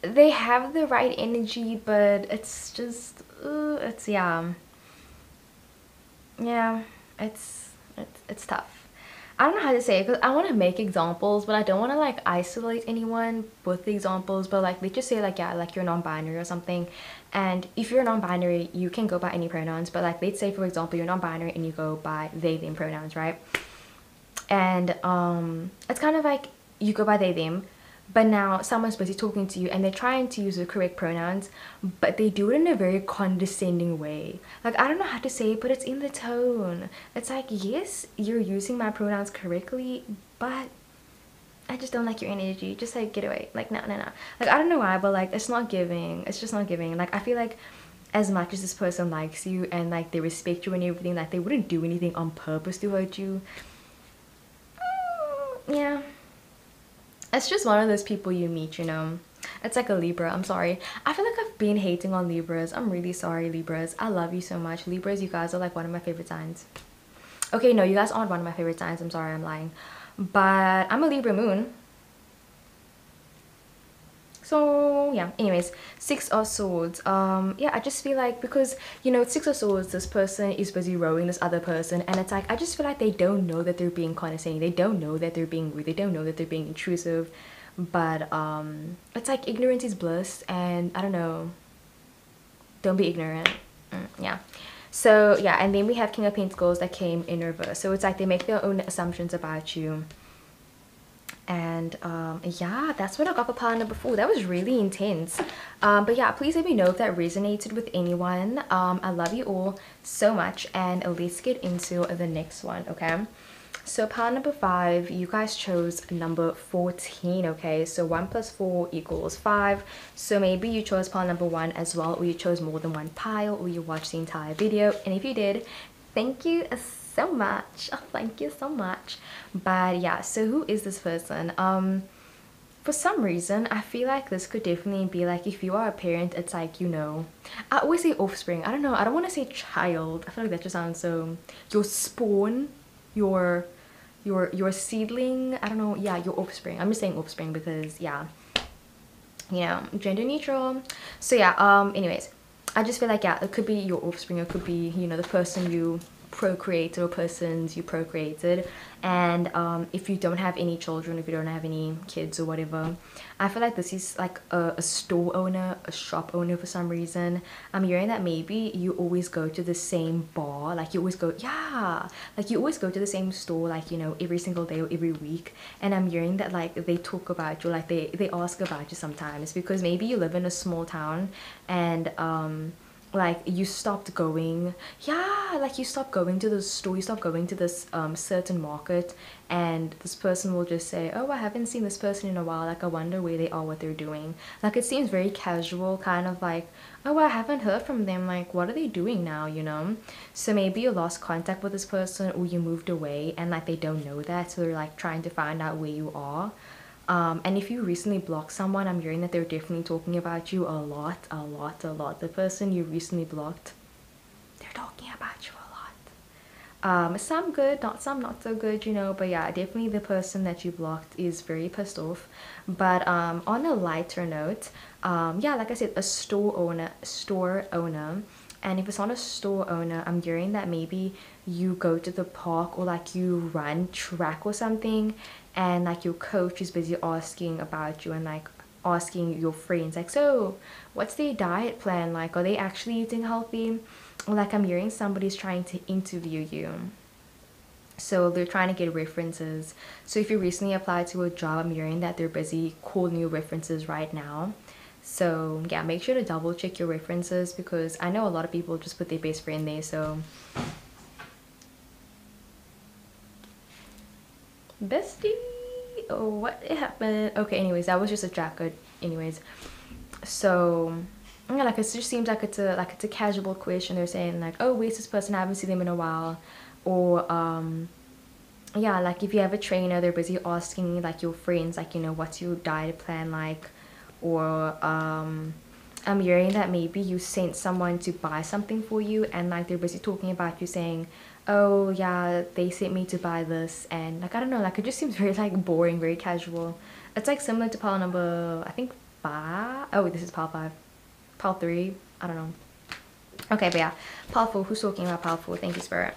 S2: they have the right energy, but it's just it's yeah, it's tough. I don't know how to say it because I want to make examples, but I don't want to like isolate anyone with the examples. But like they just say like, yeah, like you're non-binary or something, and if you're non-binary you can go by any pronouns, but like let's say for example you're non-binary and you go by they them pronouns, right? And it's kind of like you go by they them, but now someone's busy talking to you and they're trying to use the correct pronouns, but they do it in a very condescending way. Like I don't know how to say it, but it's in the tone. It's like, yes, you're using my pronouns correctly, but I just don't like your energy. Just like get away. Like no. Like I don't know why, but like it's not giving. It's just not giving. Like I feel like as much as this person likes you and like they respect you and everything, like they wouldn't do anything on purpose to hurt you. Yeah, it's just one of those people you meet, you know. It's like a Libra. I'm sorry, I feel like I've been hating on Libras. I'm really sorry, Libras. I love you so much, Libras. You guys are like one of my favorite signs. Okay, no, you guys aren't one of my favorite signs. I'm sorry, I'm lying, but I'm a Libra moon. So yeah, anyways, Six of Swords. Yeah, I just feel like because you know Six of Swords, this person is busy rowing this other person, and it's like I just feel like they don't know that they're being condescending. They don't know that they're being rude. They don't know that they're being intrusive. But it's like ignorance is bliss, and I don't know. Don't be ignorant. Yeah. So yeah, and then we have King of Pentacles that came in reverse. So it's like they make their own assumptions about you. And yeah, that's what I got for pile number 4. That was really intense. But yeah, please let me know if that resonated with anyone. I love you all so much, and let's get into the next one, okay? So pile number 5, you guys chose number 14, okay? So 1 plus 4 equals 5. So maybe you chose pile number 1 as well, or you chose more than one pile, or you watched the entire video. And if you did, thank you so much. Oh, thank you so much. But yeah, so who is this person? For some reason I feel like this could definitely be like, if you are a parent, it's like, you know, I always say offspring. I don't know, I don't want to say child. I feel like that just sounds so, your spawn, your seedling, I don't know. Yeah, your offspring. I'm just saying offspring because yeah, you know, gender neutral. So yeah, anyways, I just feel like, yeah, it could be your offspring. It could be, you know, the person you procreated or persons you procreated. And if you don't have any children, if you don't have any kids or whatever, I feel like this is like a store owner, a shop owner for some reason. I'm hearing that maybe you always go to the same bar, like you always go, yeah, like you always go to the same store, like, you know, every single day or every week. And I'm hearing that like they talk about you, like they ask about you sometimes, because maybe you live in a small town and like you stopped going, yeah, like you stopped going to the store, you stopped going to this certain market, and this person will just say, oh, I haven't seen this person in a while, like I wonder where they are, what they're doing. Like it seems very casual, kind of like, oh, I haven't heard from them, like what are they doing now, you know? So maybe you lost contact with this person, or you moved away and like they don't know that, so they're like trying to find out where you are. And if you recently blocked someone, I'm hearing that they're definitely talking about you a lot, a lot, a lot. The person you recently blocked, they're talking about you a lot. Some good, some not so good, you know. But yeah, definitely the person that you blocked is very pissed off. But on a lighter note, yeah, like I said, a store owner. And if it's not a store owner, I'm hearing that maybe you go to the park or like you run track or something, and like your coach is busy asking about you and like asking your friends like, so what's their diet plan, like are they actually eating healthy? Or like I'm hearing somebody's trying to interview you, so they're trying to get references. So if you recently applied to a job, I'm hearing that they're busy calling you references right now. So yeah, make sure to double check your references, because I know a lot of people just put their best friend there. So bestie, oh, what happened? Okay, anyways, that was just a jacket. Anyways, so yeah, like it just seems like it's a casual question. They're saying like, oh, where's this person, I haven't seen them in a while. Or yeah, like if you have a trainer, they're busy asking like your friends, like, you know, what's your diet plan like? Or I'm hearing that maybe you sent someone to buy something for you, and like they're busy talking about you saying, oh yeah, they sent me to buy this, and like I don't know, like it just seems very like boring, very casual. It's like similar to pile number, I think 5. Oh wait, this is pile 5. Pile 3, I don't know. Okay, but yeah, pile 4. Who's talking about pile 4? Thank you, Spirit.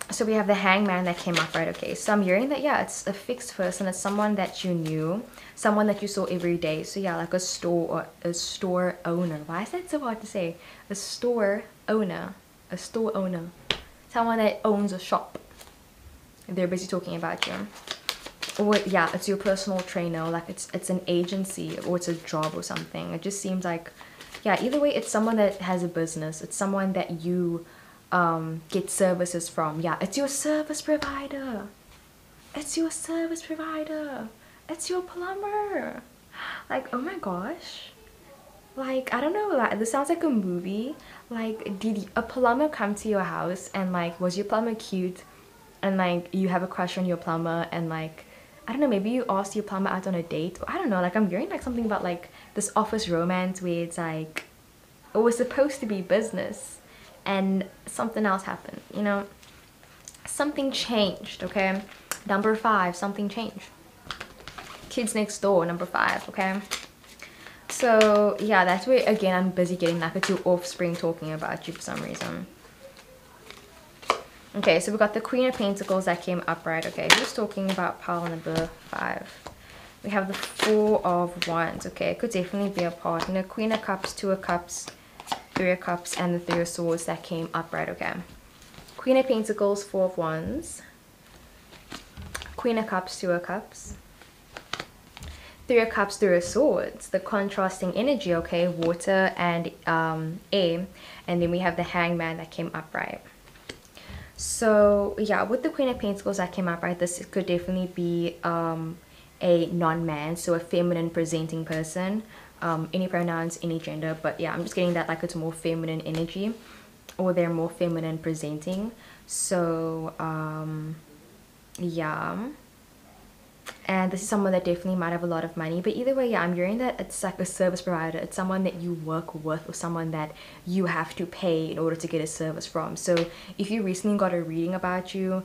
S2: So we have the hangman that came up, right? Okay, so I'm hearing that, yeah, it's a fixed person. It's someone that you knew, someone that you saw every day. So yeah, like a store owner. Why is that so hard to say? A store owner. Someone that owns a shop. They're busy talking about you. Or yeah, it's your personal trainer. Like it's an agency, or it's a job or something. It just seems like, yeah, either way, it's someone that has a business. It's someone that you get services from. Yeah, it's your service provider. It's your service provider. It's your plumber. Like, oh my gosh. Like, I don't know, like this sounds like a movie. Like, did a plumber come to your house, and like, was your plumber cute, and like you have a crush on your plumber, and like, I don't know, maybe you asked your plumber out on a date, or I don't know, like I'm hearing like something about like this office romance where it's like it was supposed to be business and something else happened, you know? Something changed, okay? Number 5, something changed. Kids next door, number 5, okay? So yeah, that's where again I'm busy getting like a 2 offspring talking about you for some reason. Okay, so we got the Queen of Pentacles that came up, right? Okay, who's talking about pile number 5? We have the 4 of Wands. Okay, it could definitely be a partner. Queen of Cups, 2 of Cups, 3 of Cups, and the 3 of Swords that came up, right? Okay, Queen of Pentacles, 4 of Wands, Queen of Cups, 2 of Cups, 3 of Cups, 3 of Swords, the contrasting energy, okay? Water and air. And then we have the Hangman that came up, right? So yeah, with the Queen of Pentacles that came up, right, this could definitely be a non-man, so a feminine presenting person. Any pronouns, any gender, but yeah, I'm just getting that like it's more feminine energy, or they're more feminine presenting. So yeah, and this is someone that definitely might have a lot of money, but either way, yeah, I'm hearing that it's like a service provider. It's someone that you work with, or someone that you have to pay in order to get a service from. So if you recently got a reading about you,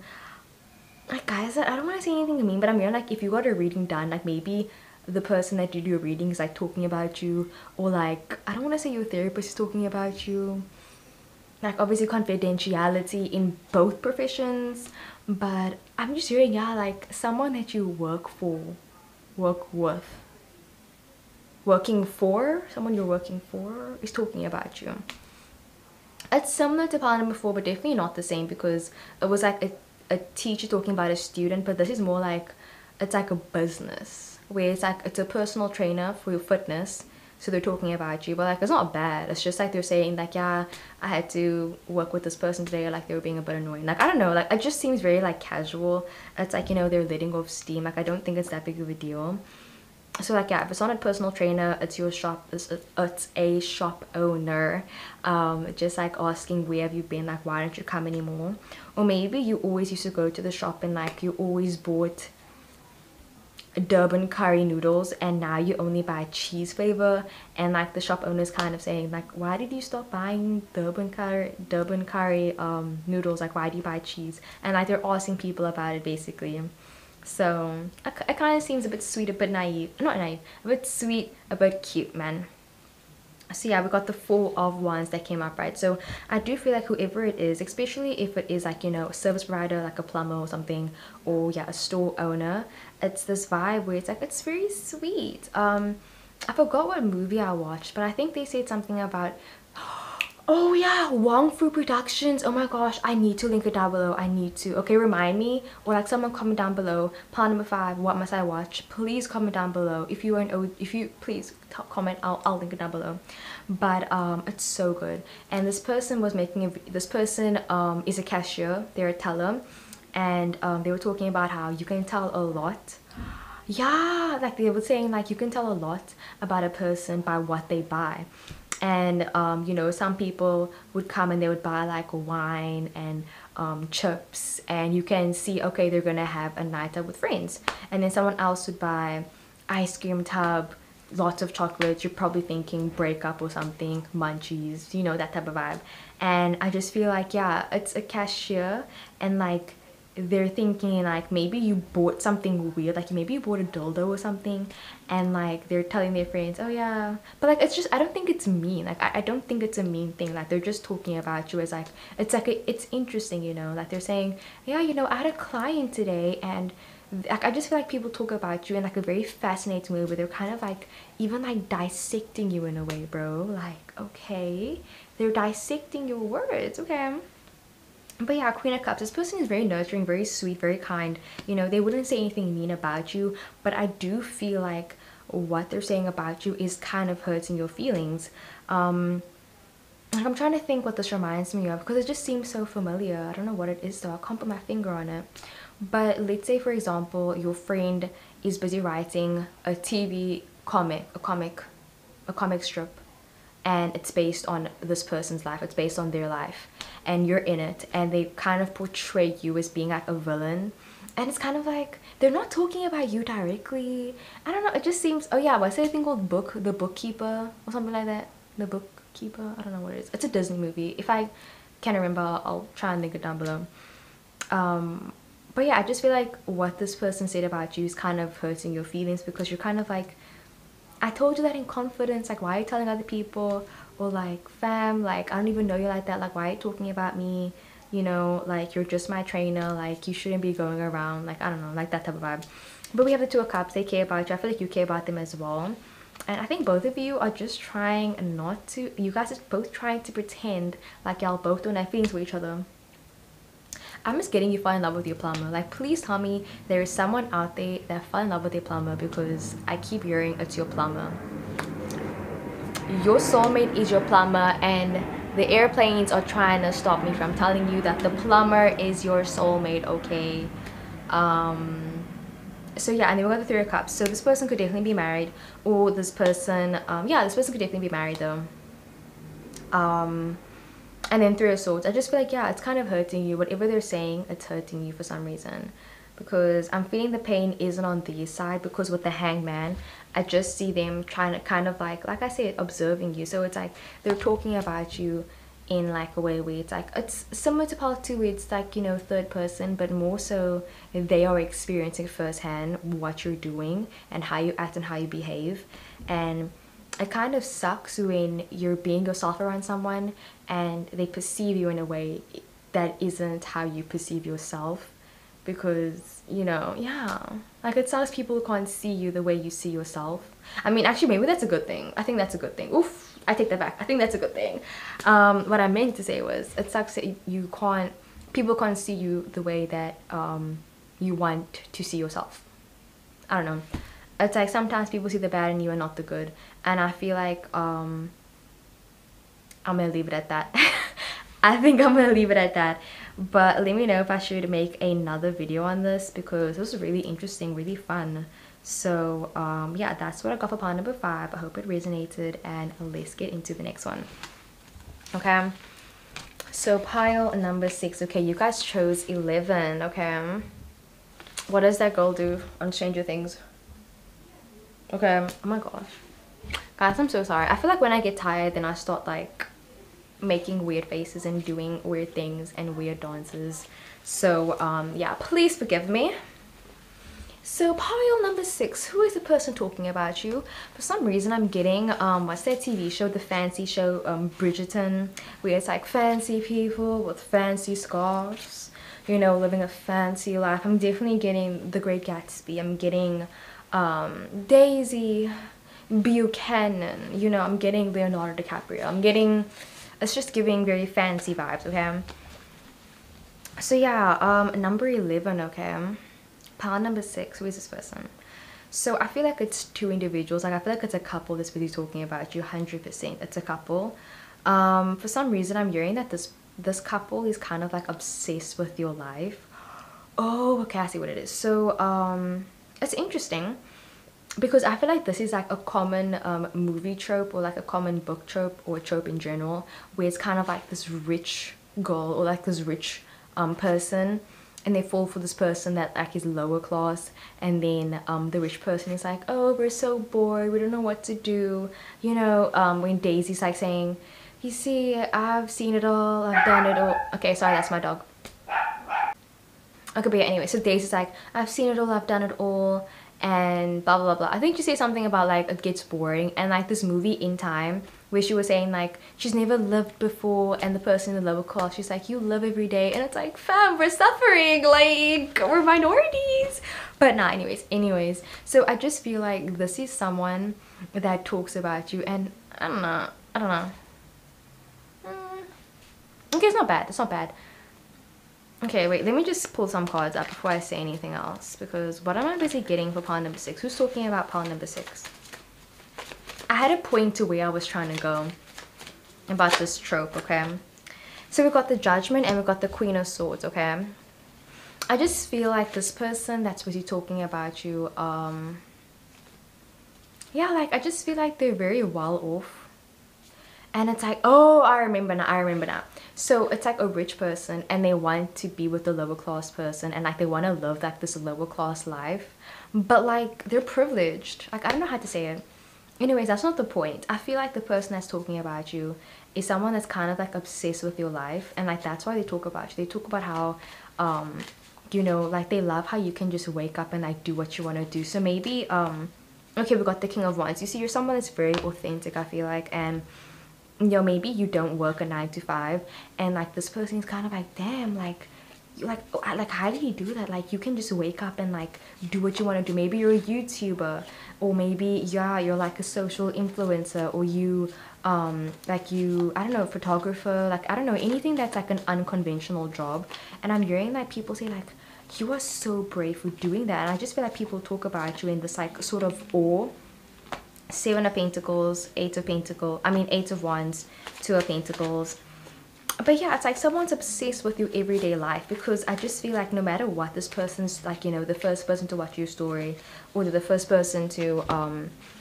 S2: like guys, I don't want to say anything mean, but I'm hearing like if you got a reading done, like maybe the person that did your reading is like talking about you, or like, I don't want to say your therapist is talking about you. Like obviously confidentiality in both professions, but I'm just hearing, yeah, like someone that you work for, work with, working for, someone you're working for is talking about you. It's similar to pile number 4, but definitely not the same, because it was like a teacher talking about a student, but this is more like, it's like a business where it's like it's a personal trainer for your fitness, so they're talking about you, but like it's not bad. It's just like they're saying like, yeah, I had to work with this person today, or like they were being a bit annoying. Like I don't know, like it just seems very like casual. It's like, you know, they're letting off steam. Like I don't think it's that big of a deal. So like, yeah, if it's not a personal trainer, it's your shop, it's a shop owner, just like asking, where have you been, like why don't you come anymore? Or maybe you always used to go to the shop and like you always bought Durban curry noodles, and now you only buy cheese flavor, and like the shop owner's kind of saying like, why did you stop buying Durban curry noodles, like why do you buy cheese? And like they're asking people about it basically. So it kind of seems a bit sweet, a bit naive, not naive, a bit sweet, a bit cute, man. So yeah, we got the 4 of Wands that came up, right? So I do feel like whoever it is, especially if it is like, you know, a service provider, like a plumber or something, or yeah, a store owner, it's this vibe where it's like, it's very sweet. I forgot what movie I watched, but I think they said something about, oh yeah, Wong Fu Productions. Oh my gosh, I need to link it down below. I need to. Okay, remind me, or like someone comment down below. Part number 5, what must I watch? Please comment down below. If you are please comment. I'll link it down below. But it's so good. And this person was making this person is a cashier. They're a teller, and they were talking about how you can tell a lot. Yeah, like they were saying like you can tell a lot about a person by what they buy. And you know, some people would come and they would buy like wine and chips, and you can see, okay, they're gonna have a night out with friends. And then someone else would buy ice cream tub, lots of chocolates, you're probably thinking breakup or something, munchies, you know, that type of vibe. And I just feel like, yeah, it's a cashier, and like they're thinking like maybe you bought something weird, like maybe you bought a dildo or something, and like they're telling their friends, oh yeah, but like it's just, I don't think it's mean, like I don't think it's a mean thing, like they're just talking about you as like, it's like it's interesting, you know, like they're saying, yeah, you know, I had a client today, and like I just feel like people talk about you in like a very fascinating way, where they're kind of like even like dissecting you in a way, bro. Like, okay, they're dissecting your words, okay. But yeah, Queen of Cups, this person is very nurturing, very sweet, very kind. You know, they wouldn't say anything mean about you, but I do feel like what they're saying about you is kind of hurting your feelings. Like I'm trying to think what this reminds me of, because it just seems so familiar. I don't know what it is though, I can't put my finger on it. But let's say, for example, your friend is busy writing a TV comic, a comic strip, and it's based on this person's life, it's based on their life, and you're in it, and they kind of portray you as being like a villain, and it's kind of like they're not talking about you directly. I don't know, it just seems, oh yeah, what's that thing called, the bookkeeper or something like that, the bookkeeper, I don't know what it is, it's a Disney movie. If I can't remember, I'll try and link it down below. But yeah, I just feel like what this person said about you is kind of hurting your feelings, because you're kind of like, I told you that in confidence, like why are you telling other people? Or like, fam, like I don't even know you like that, like why are you talking about me? You know, like you're just my trainer, like you shouldn't be going around, like I don't know, like that type of vibe. But we have the Two of Cups, they care about you, I feel like you care about them as well. And I think both of you are just trying not to, you guys are both trying to pretend like y'all both don't have feelings for each other. I'm just getting you fall in love with your plumber. Like please tell me there is someone out there that fell in love with your plumber, because I keep hearing it's your plumber. Your soulmate is your plumber, and the airplanes are trying to stop me from telling you that the plumber is your soulmate, okay? So yeah, and then we got the Three of Cups. So this person could definitely be married, or this person, yeah, this person could definitely be married though. And then Three of Swords, I just feel like, yeah, it's kind of hurting you. Whatever they're saying, it's hurting you for some reason, because I'm feeling the pain isn't on their side, because with the Hangman, I just see them trying to kind of like I said, observing you. So it's like they're talking about you in like a way where it's like, it's similar to part 2 where it's like, you know, third person, but more so they are experiencing firsthand what you're doing and how you act and how you behave. And it kind of sucks when you're being yourself around someone and they perceive you in a way that isn't how you perceive yourself, because, you know, yeah, like it sucks people can't see you the way you see yourself. I mean, actually maybe that's a good thing. I think that's a good thing. Oof, I take that back. I think that's a good thing. What I meant to say was, it sucks that people can't see you the way that you want to see yourself. I don't know. It's like sometimes people see the bad in you and not the good, and I feel like I'm gonna leave it at that. I think I'm gonna leave it at that. But let me know if I should make another video on this, because this was really interesting, really fun. So yeah, that's what I got for pile number 5. I hope it resonated, and let's get into the next one. Okay, so pile number 6. Okay, you guys chose 11. Okay, what does that girl do on Stranger Things? Okay, oh my gosh, guys, I'm so sorry. I feel like when I get tired, then I start like making weird faces and doing weird things and weird dances. So yeah, please forgive me. So pile number 6, who is the person talking about you? For some reason I'm getting what's that TV show, the fancy show, Bridgerton, where it's like fancy people with fancy scarves, you know, living a fancy life. I'm definitely getting The Great Gatsby. I'm getting Daisy Buchanan, you know, I'm getting Leonardo DiCaprio. I'm getting, it's just giving very fancy vibes, okay? So yeah, number 11, okay? Pile number 6, who is this person? So I feel like it's 2 individuals. Like I feel like it's a couple that's really talking about you, 100%. It's a couple. For some reason I'm hearing that this couple is kind of like obsessed with your life. Oh, okay, I see what it is. So it's interesting, because I feel like this is like a common movie trope, or like a common book trope, or a trope in general, where it's kind of like this rich girl, or like this rich person, and they fall for this person that like is lower class, and then the rich person is like, oh, we're so bored, we don't know what to do, you know. When Daisy's like saying, you see, I've seen it all, I've done it all. Okay, sorry, that's my dog. Okay, but yeah, anyway, so Daisy's like, I've seen it all, I've done it all, and blah blah blah. I think she said something about like it gets boring, and like this movie In Time, where she was saying like she's never lived before, and the person in the lower class, she's like, you live every day, and it's like, fam, we're suffering, like we're minorities. But nah, anyways, so I just feel like this is someone that talks about you, and I don't know. Okay, it's not bad. Okay, wait, let me just pull some cards up before I say anything else, because what am I busy getting for pile number 6? Who's talking about pile number 6? I had a point to where I was trying to go about this trope, okay? So we got the Judgment and we got the Queen of Swords, okay? I just feel like this person that's busy talking about you, yeah, like I just feel like they're very well off. And it's like, oh, I remember now. So it's like a rich person, and they want to be with the lower class person, and like they want to live like this lower class life, but like they're privileged. Like, I don't know how to say it. Anyways, that's not the point. I feel like the person that's talking about you is someone that's kind of like obsessed with your life, and like that's why they talk about you. They talk about how you know, like they love how you can just wake up and like do what you want to do. So maybe okay, we got the King of Wands. You see, you're someone that's very authentic, I feel like, and you know, maybe you don't work a 9 to 5, and like this person is kind of like, damn, like you like how do you do that? Like you can just wake up and like do what you want to do. Maybe you're a YouTuber, or maybe, yeah, you're like a social influencer, or you like you, I don't know, photographer, like I don't know, anything that's like an unconventional job. And I'm hearing like people say like, you are so brave for doing that, and I just feel like people talk about you in this like sort of awe. 7 of Pentacles, 8 of Pentacles, I mean 8 of Wands, 2 of Pentacles. But yeah, it's like someone's obsessed with your everyday life, because I just feel like no matter what, this person's like, you know, the first person to watch your story, or the first person to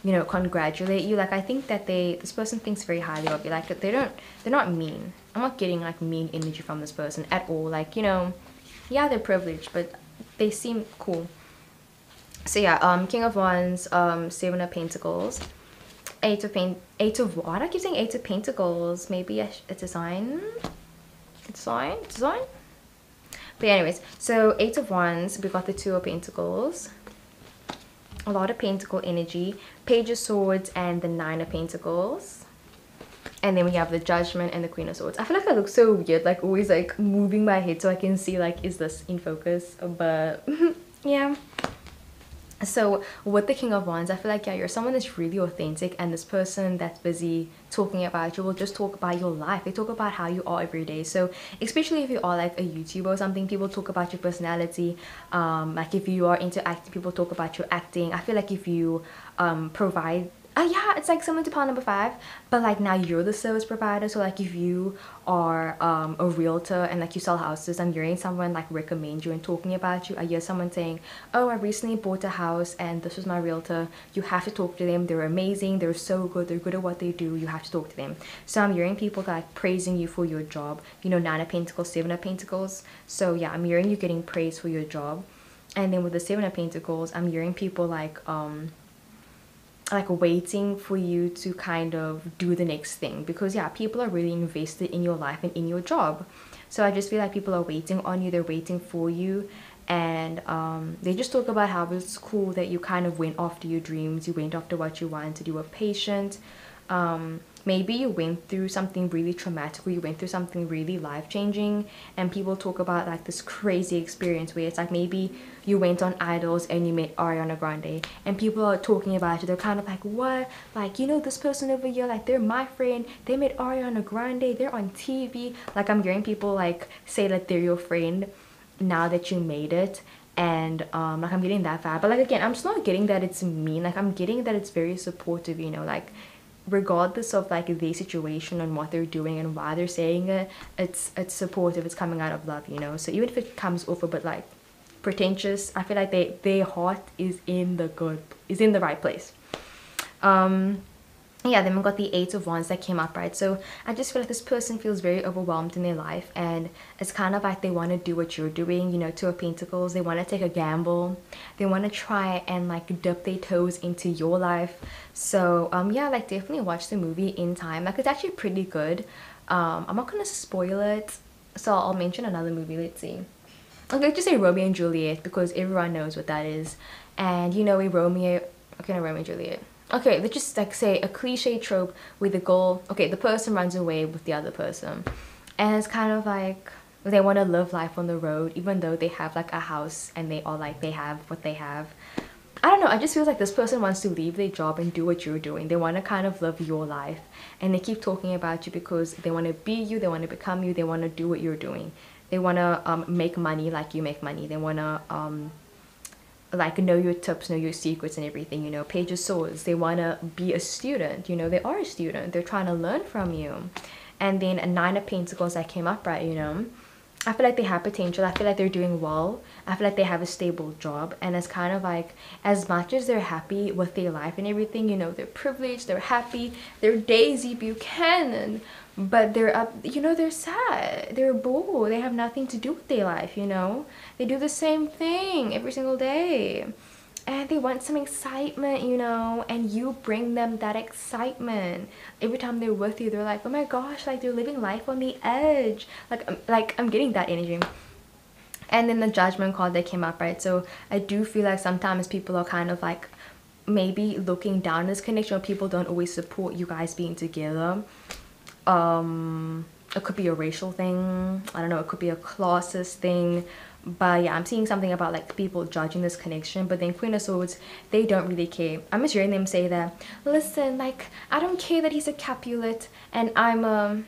S2: you know, congratulate you. Like I think that this person thinks very highly of you. Like they're not mean. I'm not getting like mean energy from this person at all. Like, you know, yeah, they're privileged, but they seem cool. So yeah, King of Wands, 7 of Pentacles, 8 of what? I keep saying 8 of Pentacles. Maybe it's a sign. It's a sign. But anyways, so 8 of Wands, we got the 2 of Pentacles, a lot of Pentacle energy, Page of Swords, and the 9 of Pentacles. And then we have the Judgment and the Queen of Swords. I feel like I look so weird, like always like moving my head so I can see like, is this in focus? But yeah. So with the King of Wands, I feel like, yeah, you're someone that's really authentic, and this person that's busy talking about you will just talk about your life. They talk about how you are every day. So especially if you are like a YouTuber or something, people talk about your personality. Like if you are into acting, people talk about your acting. I feel like if you provide, yeah, it's like similar to pile number 5, but like now you're the service provider. So like if you are a realtor and like you sell houses, I'm hearing someone like recommend you and talking about you. I hear someone saying, oh, I recently bought a house and this was my realtor. You have to talk to them. They're amazing. They're so good. They're good at what they do. You have to talk to them. So I'm hearing people like praising you for your job. You know, 9 of Pentacles, 7 of Pentacles. So yeah, I'm hearing you getting praised for your job. And then with the 7 of Pentacles, I'm hearing people like waiting for you to kind of do the next thing, because yeah, people are really invested in your life and in your job. So I just feel like people are waiting on you, they're waiting for you, and they just talk about how it's cool that you kind of went after your dreams, you went after what you wanted, you were patient. Maybe you went through something really traumatic, or you went through something really life-changing, and people talk about like this crazy experience where it's like maybe you went on Idols and you met Ariana Grande, and people are talking about it. They're kind of like, what? Like, you know, this person over here, like they're my friend, they met Ariana Grande, they're on TV. Like I'm hearing people like say that they're your friend now that you made it. And like I'm getting that vibe. But like again, I'm just not getting that it's mean. Like I'm getting that it's very supportive, you know, like regardless of like their situation and what they're doing and why they're saying it, it's supportive, it's coming out of love, you know. So even if it comes off a bit like pretentious, I feel like their heart is in the right place. yeah, then we got the Eight of Wands that came up, right? So I just feel like this person feels very overwhelmed in their life, and it's kind of like they want to do what you're doing, you know. Two of Pentacles, they want to take a gamble, they want to try and like dip their toes into your life. So yeah, like definitely watch the movie in time. Like it's actually pretty good. I'm not gonna spoil it, so I'll mention another movie. Let's see. Okay, let's just say Romeo and Juliet, because everyone knows what that is. And you know, a Romeo, okay, no, Romeo and Juliet. Okay, let's just like say a cliche trope with the goal. Okay, the person runs away with the other person, and it's kind of like they want to live life on the road, even though they have like a house and they all like they have what they have. I don't know, I just feel like this person wants to leave their job and do what you're doing. They want to kind of live your life, and they keep talking about you because they want to be you, they want to become you, they want to do what you're doing. They want to make money like you make money. They want to like know your tips, know your secrets and everything, you know. Page of Swords, they want to be a student, you know. They are a student, they're trying to learn from you. And then a Nine of Pentacles that came up, right, you know. I feel like they have potential. I feel like they're doing well. I feel like they have a stable job, and it's kind of like, as much as they're happy with their life and everything, you know, they're privileged, they're happy, they're Daisy Buchanan, but they're up, you know, they're sad, they're bored, they have nothing to do with their life, you know. They do the same thing every single day, and they want some excitement, you know, and you bring them that excitement. Every time they're with you, they're like, oh my gosh, like they're living life on the edge. Like I'm getting that energy. And then the Judgment card that came up, right? So I do feel like sometimes people are kind of like maybe looking down this connection, or people don't always support you guys being together. It could be a racial thing, I don't know, it could be a classist thing, but yeah, I'm seeing something about like people judging this connection. But then Queen of Swords, they don't really care. I'm just hearing them say that, listen, like I don't care that he's a Capulet and I'm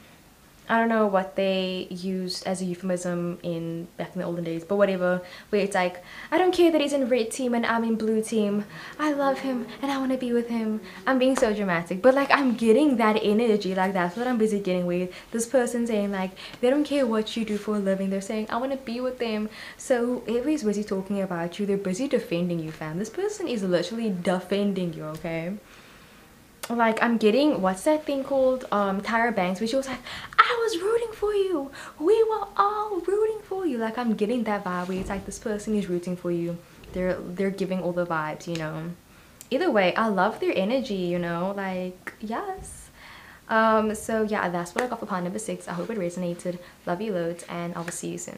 S2: I don't know what they used as a euphemism in back in the olden days, but whatever, where it's like, I don't care that he's in red team and I'm in blue team. I love him and I want to be with him. I'm being so dramatic, but like I'm getting that energy. Like that's what I'm busy getting with this person saying like they don't care what you do for a living. They're saying I want to be with them. So everybody's busy talking about you. They're busy defending you, fam. This person is literally defending you, okay? Like I'm getting, what's that thing called, Tyra Banks, where she was like, I was rooting for you, we were all rooting for you. Like I'm getting that vibe where it's like this person is rooting for you. They're giving all the vibes, you know. Either way, I love their energy, you know, like yes. So yeah, that's what I got for part number 6. I hope it resonated. Love you loads, and I will see you soon.